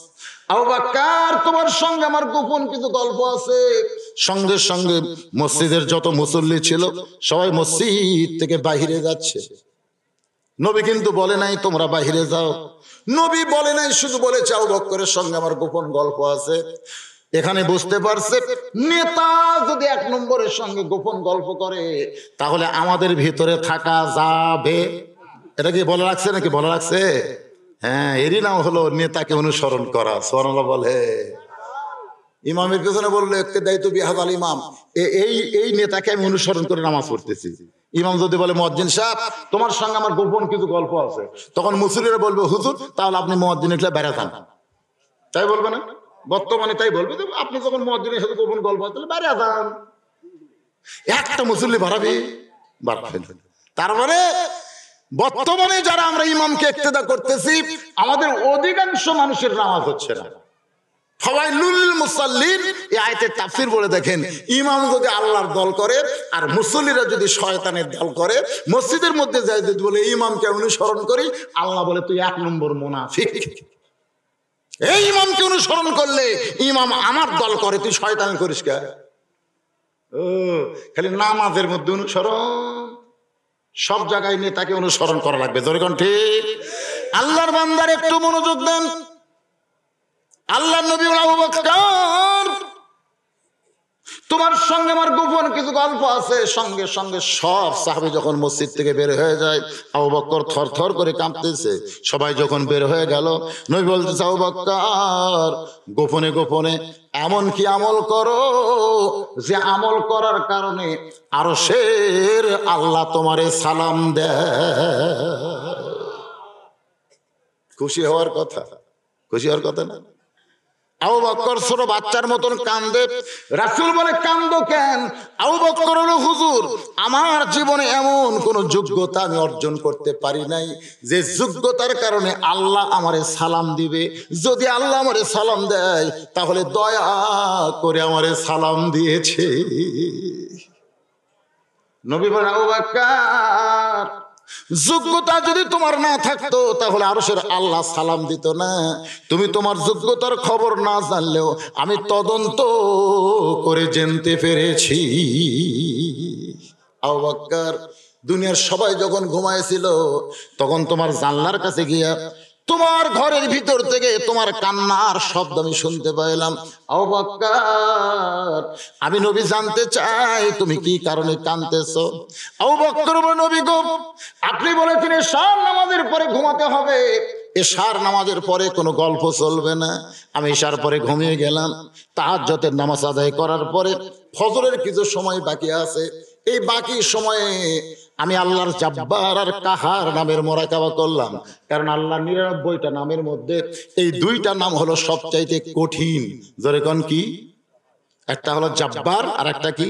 আবু বকর তোমার সঙ্গে আমার গোপন কিছু গল্প আছে। সঙ্গে সঙ্গে মসজিদের যত মুসল্লি ছিল সবাই মসজিদ থেকে বাইরে যাচ্ছে। নবী কিন্তু বলে নাই তোমরা বাইরে যাও, নবী বলে নাই, শুধু বলেছে আবু বকরের সঙ্গে আমার গোপন গল্প আছে। এখানে বুঝতে পারছে নেতা যদি 1 নম্বরের সঙ্গে গোপন গল্প করে তাহলে আমাদের ভিতরে থাকা যাবে। এটা কি বলে রাখছে নাকি? বলে রাখছে। হ্যাঁ, এরই নাম হলো নেতাকে অনুসরণ করা। সুবহানাল্লাহ বলে। ইমামের পেছনে বললো এককে দায়িত্ব বিহাদাল ইমাম, এই নেতাকে আমি অনুসরণ করে নামাজ পড়তেছি। ইমাম যদি বলে মুয়াজ্জিন সাহেব তোমার সঙ্গে আমার গোপন কিছু গল্প আছে, তখন মুসল্লিরা বলবে হুজুর তাহলে আপনি মুয়াজ্জিন এগুলা বেড়া যান। তাই বলবে না? বর্তমানে তাই বলবে, আপনি যখন মুয়াজ্জিনের সাথে গোপন গল্প আছে তাহলে বেড়া যান। একটা মুসল্লি বাড়াবে, বাড়াবে। তার মানে বর্তমানে যারা আমরা ইমামকে ইক্তেদা করতেছি আমাদের অধিকাংশ মানুষের নামাজ হচ্ছে না। ফাওয়াইলুল মুসাল্লিন এই আয়াতের তাফসীর বলে দেখেন, ইমাম যদি আল্লাহর দল করে আর মুসল্লিরা যদি শয়তানের দল করে, মসজিদের মধ্যে যায় যদি বলে ইমামকে অনুসরণ করি, আল্লাহ বলে তুই 1 নম্বর মুনাফিক। এই ইমামকে অনুসরণ করলে ইমাম আমার দল করে, তুই শয়তান করিস কে? ও খালি নামাজের মধ্যে অনুসরণ, সব জায়গায় নেতাকে অনুসরণ করা লাগবে। জোরে কোন ঠিক? আল্লাহর বান্দার একটু মনোযোগ দেন। আল্লাহর নবী আবু বকর তোমার সঙ্গে আমার গোপন কিছু গল্প আছে। সঙ্গে সঙ্গে সব সাহাবী যখন মসজিদ থেকে বের হয়ে যায়, আবু বকর থরথর করে কাঁপতেছে। সবাই যখন বের হয়ে গেল, নবী বলতেছে, আবু বকর গোপনে গোপনে এমন কি আমল করো যে আমল করার কারণে আরশের আল্লাহ তোমারে সালাম দেয়। খুশি হওয়ার কথা, খুশি হওয়ার কথা না? আবু বকর ছোট বাচ্চার মতন কান্দে। রাসূল বলে, কান্দো কেন? আবু বকর হলো, হুজুর আমার জীবনে এমন কোন যোগ্যতা আমি অর্জন করতে পারি নাই যে যোগ্যতার কারণে আল্লাহ আমারে সালাম দিবে। যদি আল্লাহ আমারে সালাম দেয় তাহলে দয়া করে আমারে সালাম দিয়েছে। নবী বলেন, আবু বকর যোগ্যতা যদি তোমার না থাকতো তাহলে আরশের আল্লাহ সালাম দিত না। তুমি তোমার যোগ্যতার খবর না জানলেও আমি তদন্ত করে জানতে পেরেছি। আবু বকর দুনিয়ার সবাই যখন ঘুমাইছিল তখন তোমার জানলার কাছে গিয়া তোমার ঘরের ভিতর থেকে তোমার কান্নার শব্দ আমি শুনতে পেলাম। আবু বকর আমি নবী জানতে চাই তুমি কি কারণে কাঁদতেছো? আবু বকর বলে, নবী গো আপনি বলেছেন এশার নামাজের পরে ঘুমাতে হবে, এশার নামাজের পরে কোনো গল্প চলবে না। আমি এশার পরে ঘুমিয়ে গেলাম। তাহাজ্জুদের নামাজ আদায় করার পরে ফজরের কিছু সময় বাকি আছে, এই বাকি সময়ে আমি আল্লাহর জাব্বার আর কাহার নামের মোরাকাবা করলাম। কারণ আল্লাহর ৯৯টা নামের মধ্যে এই দুইটা নাম হলো সবচাইতে কঠিন। জোরে কোন কি? একটা হলো জাব্বার আর একটা কি?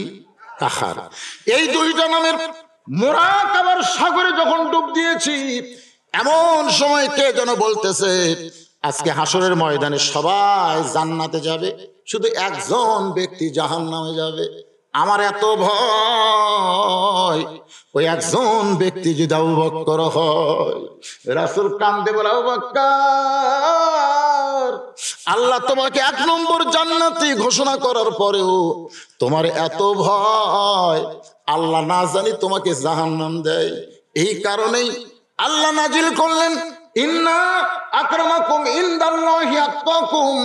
কাহার। এই দুইটা নামের মোরাকাবার সাগরে যখন ডুব দিয়েছি, এমন সময় কে যেন বলতেছে আজকে হাসরের ময়দানে সবাই জান্নাতে যাবে, শুধু একজন ব্যক্তি জাহান্নামে যাবে। আমার এত ভয়, ওই একজন ব্যক্তি যদি আবু বকর হয়। রাসূল কান্দে বলে, আবু বকর আল্লাহ তোমাকে ১ নম্বর জান্নাতি ঘোষণা করার পরেও তোমার এত ভয়, আল্লাহ না জানি তোমাকে জাহান্নাম দেয়। এই কারণেই আল্লাহ নাজিল করলেন, ইন্না আকরামাকুম ইনদাল্লাহি আতকাকুম।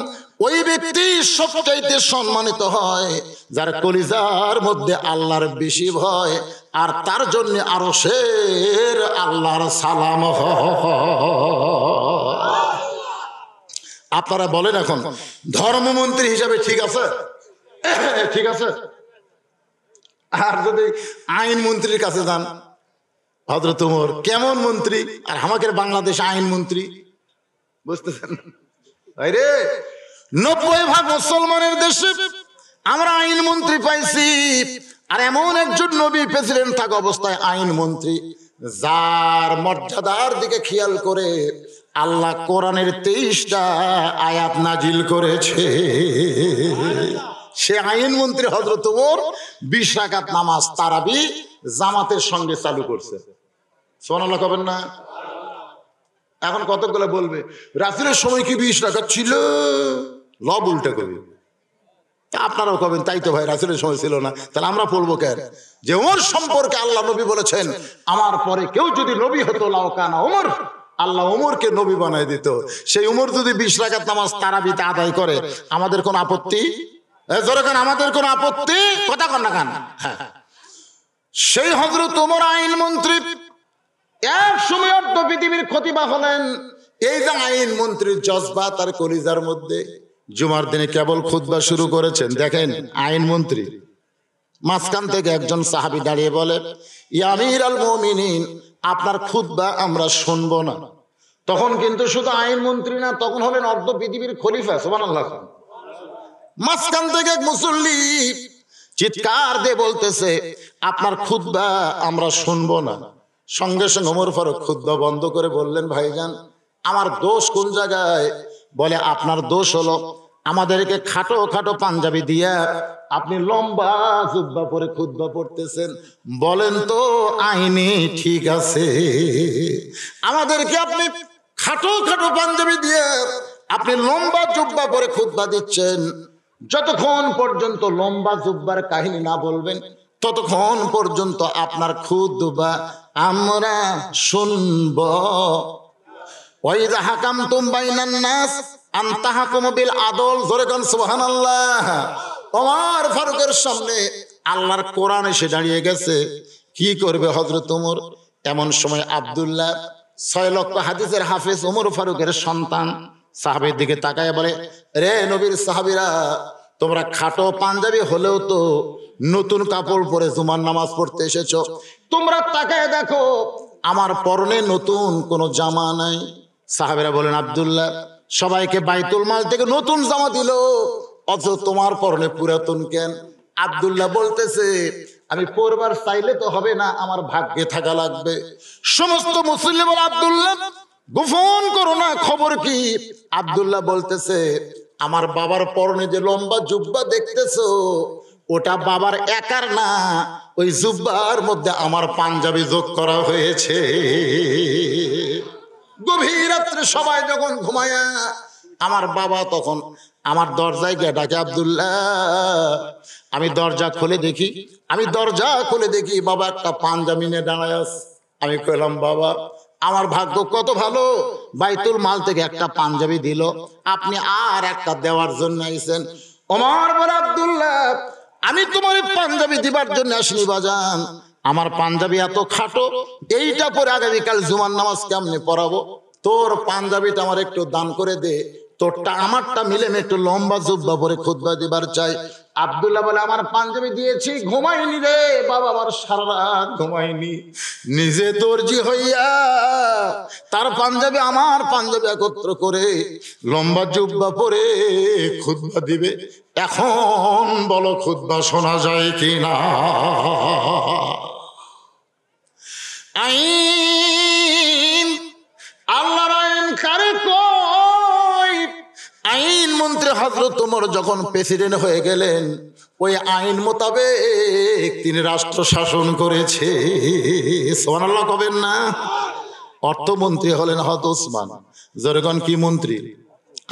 ওই ব্যক্তি সবচাইতে সম্মানিত হয় যার কলিজার মধ্যে আল্লাহর বেশি ভয়, আর তার জন্য আরশের আল্লাহর সালাম হয়। আপনারা বলেন এখন ধর্মমন্ত্রী হিসাবে ঠিক আছে? ঠিক আছে। আর যদি আইন মন্ত্রীর কাছে যান, হযরত ওমর কেমন মন্ত্রী, আর আমাদের বাংলাদেশ আইন মন্ত্রী, বুঝতেছেন? আরে ৯০% মুসলমানের দেশে আমরা আইন মন্ত্রী পাইছি, আর এমন একজন নবী প্রেসিডেন্ট থাকা অবস্থায় আইন মন্ত্রী, যার মর্যাদার দিকে খেয়াল করে আল্লাহ কোরআনের ২৩টা আয়াত নাজিল করেছে। সে আইন মন্ত্রী হযরত ওমর ২০ রাকাত নামাজ তারাবি জামাতের সঙ্গে চালু করছে। সুবহানাল্লাহ কবেন না? এখন কতগুলো বলবে রাসূলের সময় কি ২০ রাকাত ছিল? লব উল্টা করবে। আপনারাও কবেন তাই তো ভাই, রাসূলের সময় ছিল না, তাহলে আমরা পড়বো কেন? যে ওমর সম্পর্কে আল্লাহ নবী বলেছেন, আমার পরে কেউ যদি নবী হতো লাউ কানা ওমর, আল্লাহ ওমরকে নবী বানায় দিত। সেই ওমর যদি ২০ রাকাত নামাজ তারাবিতে আদায় করে, আমাদের কোন আপত্তি? জোরে কেন? আমাদের কোন আপত্তি? কথা কন না কেন? হ্যাঁ, সেই হযরত ওমর আইন মন্ত্রী এক সময় অর্ধ পৃথিবীর খতিবা হলেন। এই যে আইন মন্ত্রীর জজবা তার কলিজার মধ্যে, জুমার দিনে কেবল খুতবা শুরু করেছেন, দেখেন আইন মন্ত্রী মাঝখান থেকে একজন সাহাবী দাঁড়িয়ে বলে, ইয়া আমিরাল মুমিনিন, আপনার খুতবা আমরা শুনবো না। তখন কিন্তু শুধু আইন মন্ত্রী না, তখন হলেন অর্ধ পৃথিবীর খলিফা। সুবহানাল্লাহ। মাঝখান থেকে এক মুসল্লি চিৎকার দিয়ে বলতেছে, আপনার খুতবা আমরা শুনবো না। সঙ্গে সঙ্গে ওমর ফারুক খুতবা বন্ধ করে বললেন, ভাইজান আমার দোষ কোন জায়গায়? বলে, আপনার দোষ হলো আমাদেরকে খাটো খাটো পাঞ্জাবি দিয়া আপনি লম্বা জুব্বা পরে খুতবা পড়তেছেন। বলেন তো আইনে ঠিক আছে? আমাদেরকে আপনি খাটো খাটো পাঞ্জাবি দিয়ে আপনি লম্বা জুব্বা পরে খুতবা দিচ্ছেন, যতক্ষণ পর্যন্ত লম্বা জুব্বার কাহিনী না বলবেন ততক্ষণ পর্যন্ত আপনার খুতবা আমরা শুনব। ওয়াইযা হাকামতুম বাইনান নাস আন তাহকুমু বিল আদল। জোরে কোন সুবহানাল্লাহ। ওমর ফারুকের সামনে আল্লাহর কোরআন এসে দাঁড়িয়ে গেছে। কি করবে হযরত ওমর? এমন সময় আব্দুল্লাহ 6 লক্ষ হাদিসের হাফেজ ওমর ফারুকের সন্তান সাহাবীর দিকে তাকায় বলে, রে নবীর সাহাবীরা, তোমরা খাটো পাঞ্জাবি হলেও তো নতুন কাপড় পরে জুমার নামাজ পড়তে এসেছো। তোমরা তাকায় দেখো আমার পরনে নতুন কোনো জামা নাই। সাহাবীরা বলেন, আব্দুল্লাহ, সবাইকে বাইতুল মাল থেকে নতুন জামা দিল, অথচ তোমার পরনে পুরাতন কেন? আব্দুল্লাহ বলতেছে, আমি পরবার চাইলে তো হবে না, আমার ভাগ্যে থাকা লাগবে। সমস্ত মুসলিম বলে, আব্দুল্লাহ গোপন করো না, খবর কি? আব্দুল্লাহ বলতেছে, আমার বাবার পরনে যে লম্বা জুব্বা দেখতেছো, ওটা বাবার একার না, ওই জুব্বার মধ্যে আমার পাঞ্জাবি যোগ করা হয়েছে। গভীর রাত্রে সবাই যখন ঘুমায়া, আমার বাবা তখন আমার দরজায় গিয়ে ডাকে, আব্দুল্লাহ। আমি দরজা খুলে দেখি বাবা একটা পাঞ্জাবি নিয়ে দাঁড়ায় আছে। আমি কইলাম, বাবা আমার ভাগ্য কত ভালো, বাইতুল মাল থেকে একটা পাঞ্জাবি দিল, আপনি আর একটা দেওয়ার জন্য আইছেন। ওমর বলে, আব্দুল্লাহ, আমি তোমার পাঞ্জাবি দিবার জন্য আসিনি বাজান, আমার পাঞ্জাবি এত খাটো, এইটা পরে আগামীকাল জুমার নামাজ কেমনে পড়াবো? তোর পাঞ্জাবিটা আমার একটু দান করে দে, তোরটা আমারটা মিলে আমি একটু লম্বা জুব্বা পরে খুতবা দিবার চাই। আব্দুল্লাহ বলে, আমার পাঞ্জাবি দিয়েছি, ঘুমাইনি রে বাবা, আমার সারা রাত ঘুমাইনি। নিজে দর্জি হইয়া তার পাঞ্জাবি আমার পাঞ্জাবি একত্র করে লম্বা জুব্বা পরে খুতবা দিবে। এখন বলো খুতবা শোনা যায় কিনা? আইন, আল্লাহর আইন কারে কই? আইন মন্ত্রী হযরত ওমর যখন প্রেসিডেন্ট হয়ে গেলেন, ওই আইন মোতাবেক তিনি রাষ্ট্র শাসন করেছে। সুবহানাল্লাহ কবেন না? অর্থমন্ত্রী হলেন হযরত ওসমান। জনগণ কি মন্ত্রী?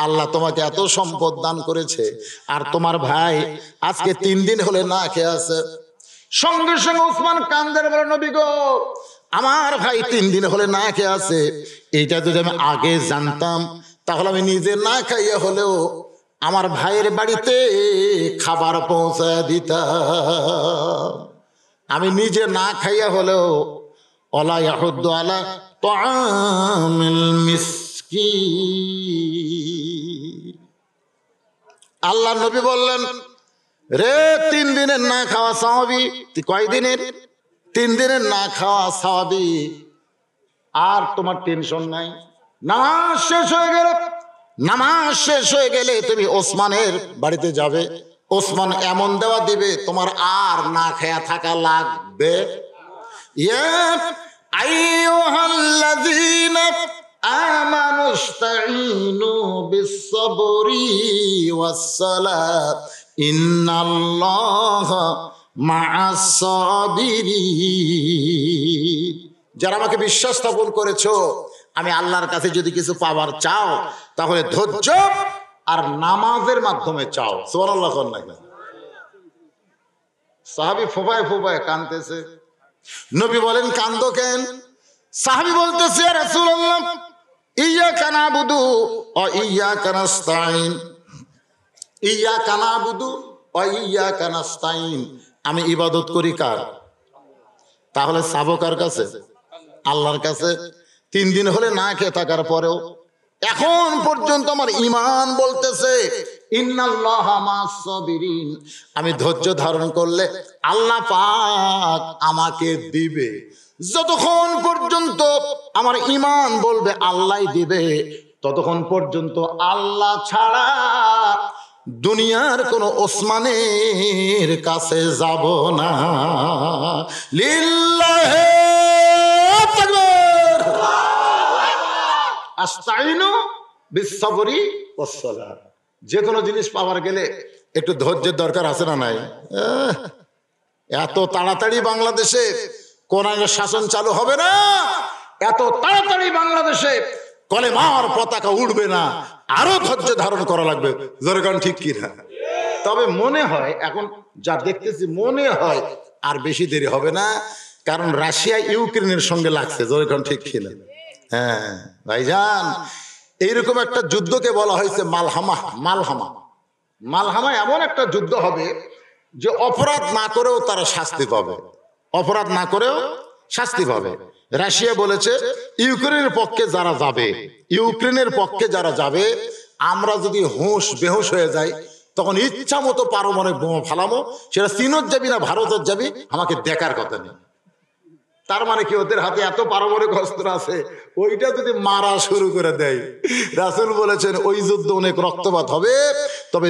আল্লাহ তোমাকে এত সম্পদ দান করেছে, আর তোমার ভাই আজকে 3 দিন হলে না খেয়ে আছে। সঙ্গে সঙ্গে ওসমান কান্দের বলে, নবী গো, আমার ভাই 3 দিন হলে না খেয়ে আছে, এইটা যদি আমি আগে জানতাম তাহলে আমি নিজে না খাইয়া হলেও আমার ভাইয়ের বাড়িতে খাবার পৌঁছায় দিতাম। আমি নিজে না খাইয়া হলেও ওয়ালা ইয়াহুদ্দু আলা তাআমিল মিসকিন। আল্লাহ নবী বললেন, রে 3 দিনের না খাওয়া সাহাবী, কয় দিনের? 3 দিনের না খাওয়া সাহাবী, আর তোমার টেনশন নাই। নামাজ শেষ হয়ে গেলে তুমি ওসমানের বাড়িতে যাবে, ওসমান এমন দেওয়া দিবে তোমার আর না খেয়া থাকা লাগবে। ইয়া আইয়ুহাল্লাযীনা আমানু ইসতাঈনু বিস-সাবরি ওয়াস-সালাত ইন্নাল্লাহা মা'আস-সাবিরিন। যারা আমাকে বিশ্বাস স্থাপন করেছো, আমি আল্লাহর কাছে যদি কিছু পাওয়ার চাও তাহলে ধৈর্য আর নামাজের মাধ্যমে চাও। সুবহানাল্লাহ। সাহাবী ফোপায় ফোপায় কাঁদতেছে। নবী বলেন, কান্দো কেন? সাহাবী বলতেছে, ইয়া রাসূলুল্লাহ, ইয়্যাকা না'বুদু ওয়া ইয়্যাকা নাস্তাঈন, ইয়্যাকা না'বুদু ওয়া ইয়্যাকা নাস্তাঈন। আমি ইবাদত করি কার? তাহলে চাবো কার কাছে? আল্লাহর কাছে। 3 দিন হলে না খেয়ে থাকার পরেও এখন পর্যন্ত আমার ঈমান বলতেছে ইন্নাল্লাহা মা'আস-সাবিরিন, আমি ধৈর্য ধারণ করলে আল্লাহ পাক আমাকে দিবে। যতক্ষণ পর্যন্ত আমার ঈমান বলবে আল্লাহই দিবে, ততক্ষণ পর্যন্ত আল্লাহ ছাড়া দুনিয়ার কোন ওসমানের কাছে যাব না। লিল্লাহি তাকবীর। আস্তাইনু বিস-সাবরি ওয়াস-সালাত। যে কোনো জিনিস পাওয়ার গেলে একটু ধৈর্যের দরকার আছে না নাই? এত তাড়াতাড়ি বাংলাদেশে কোরআনের শাসন চালু হবে না, এত তাড়াতাড়ি বাংলাদেশে কলেমার পতাকা উড়বে না, আরো ধৈর্য ধারণ করা লাগবে। জোরগান ঠিক কি না? তবে মনে হয় এখন যা দেখতেছি, মনে হয় আর বেশি দেরি হবে না, কারণ রাশিয়া ইউক্রেনের সঙ্গে লাগছে। জোরগান ঠিক কি না? হ্যাঁ ভাইজান, এইরকম একটা যুদ্ধকে বলা হয়েছে মালহামা। মালহামা মালহামা এমন একটা যুদ্ধ হবে যে অপরাধ না করেও তারা শাস্তি পাবে, অপরাধ না করেও শাস্তি পাবে। রাশিয়া বলেছে ইউক্রেনের পক্ষে যারা যাবে, ইউক্রেনের পক্ষে যারা যাবে, আমরা যদি হুঁশ বেহুশ হয়ে যাই তখন ইচ্ছা মতো পারমাণবিক বোমা ফালামো, সেটা চীনত যাবি না ভারতের যাবি আমাকে দেখার কথা নেই। তার মানে কি ওদের হাতে এত পারমাণবিক অস্ত্র আছে, ওইটা যদি মারা শুরু করে দেয়, রাসূল বলেছেন ওই যুদ্ধ অনেক রক্তপাত হবে, তবে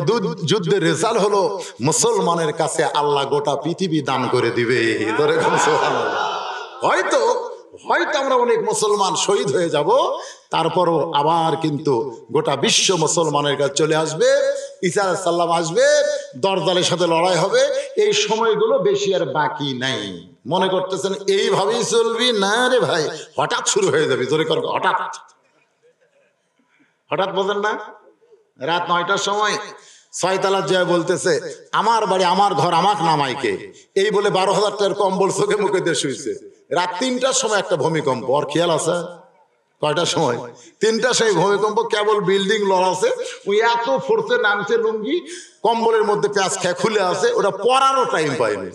যুদ্ধের রেজাল্ট হলো মুসলমানের কাছে আল্লাহ গোটা পৃথিবী দান করে দিবে। হয়তো হয়তো আমরা অনেক মুসলমান শহীদ হয়ে যাব, তারপরও আবার কিন্তু গোটা বিশ্ব মুসলমানের কাছে চলে আসবে, ঈসা আলাইহিস সালাম আসবে, দরজালের সাথে লড়াই হবে। এই সময়গুলো বেশি আর বাকি নাই। মনে করতেছেন এইভাবেই চলবি? না রে ভাই, হঠাৎ শুরু হয়ে যাবে। জোরে কর, হঠাৎ হঠাৎ বোঝেন না? রাত 9টার সময় ছয়তলা যায় বলতেছে আমার বাড়ি আমার ঘর আমাকে নামাইকে, এই বলে 12,000 টাকার কম্বল চোখে মুখে দিয়ে শুয়েছে। রাত 3টার সময় একটা ভূমিকম্প, ওর খেয়াল আছে? কয়টার সময়? 3টার সময় ভূমিকম্প, কেবল বিল্ডিং লড়াছে, ওই এত ফোর্সে নামছে, লুঙ্গি কম্বলের মধ্যে প্যাঁচ খেয়ে খুলে আছে, ওটা পরারও টাইম পায়নি,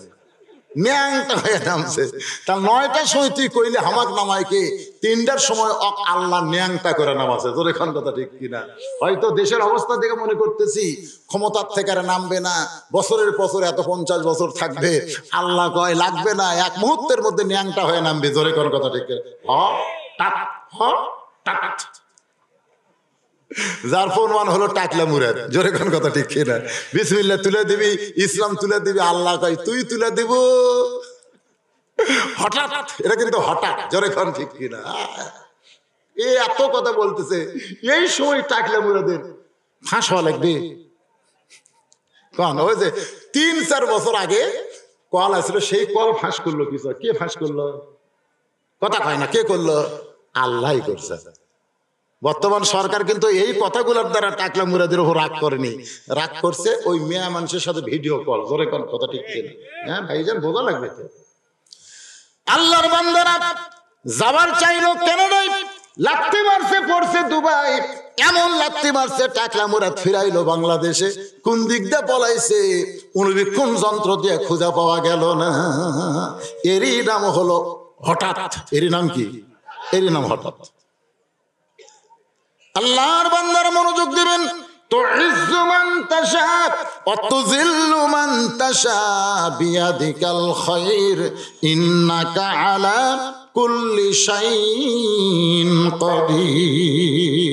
ন্যাংটা হয়ে নামছে। তা 9টার সময় তুই কইলে হামাক নামাইকে, 3টার সময় আল্লাহ ন্যাংটা করে নামাছে। তোর এখন কথা ঠিক কিনা? হয়তো দেশের অবস্থা দেখে মনে করতেছি ক্ষমতার থেকে আর নামবে না, বছরের বছর এত 50 বছর থাকবে। আল্লাহ কয় লাগবে না, এক মুহূর্তের মধ্যে ন্যাংটা হয়ে নামবে। জোরে কোন কথা ঠিক? যার প্রমাণ হলো টাকলা মুরাদ। জোরে কোন কথা ঠিক কিনা? বিসমিল্লাহ তুলে দিবি, ইসলাম তুলে দিবি, আল্লাহ কয় তুই তুলে দিব হঠাৎ। এটা কিন্তু হঠাৎ। জোরে কোন ঠিক কিনা? এ এত কথা বলতেছে, এই সময় টাকলা মুরাদের ফাঁস হওয়া লাগবে। কোন ওই যে 3-4 বছর আগে কল আসলো, সেই কল ফাঁস করলো কিছু। কে ফাঁস করলো? কথা কয় না। কে করলো? আল্লাহই করছে। বর্তমান সরকার কিন্তু এই কথাগুলোর দ্বারা টাকলা মুরাদের উপর রাগ করেনি, রাগ করছে ওই মেয়া মানুষের সাথে ভিডিও কল। জোরে কোন কথা ঠিক কিনা? হ্যাঁ ভাইজান, বোঝা লাগবে তো। আল্লাহর বান্দারা যাবার চাইলো কানাডায়, লাত্তি মারছে, পড়ছে দুবাই, এমন লাত্তি মারছে টাকলা মুরাদ ফিরাইলো বাংলাদেশে। কোন দিক দিয়ে পলাইছে? অনুবীক্ষণ যন্ত্র দিয়ে খুঁজে পাওয়া গেল না। এরই নাম হলো হঠাৎ। এরই নাম কি? এরই নাম হঠাৎ। আল্লাহর বান্দারা মনোযোগ দিবেন। তুইজ্জু মান তাশা ওয়া তুযিল্লু মান তাশা বিয়াদিকাল খায়র ইন্নাকা আলা কুল্লি শাইইন কাদির।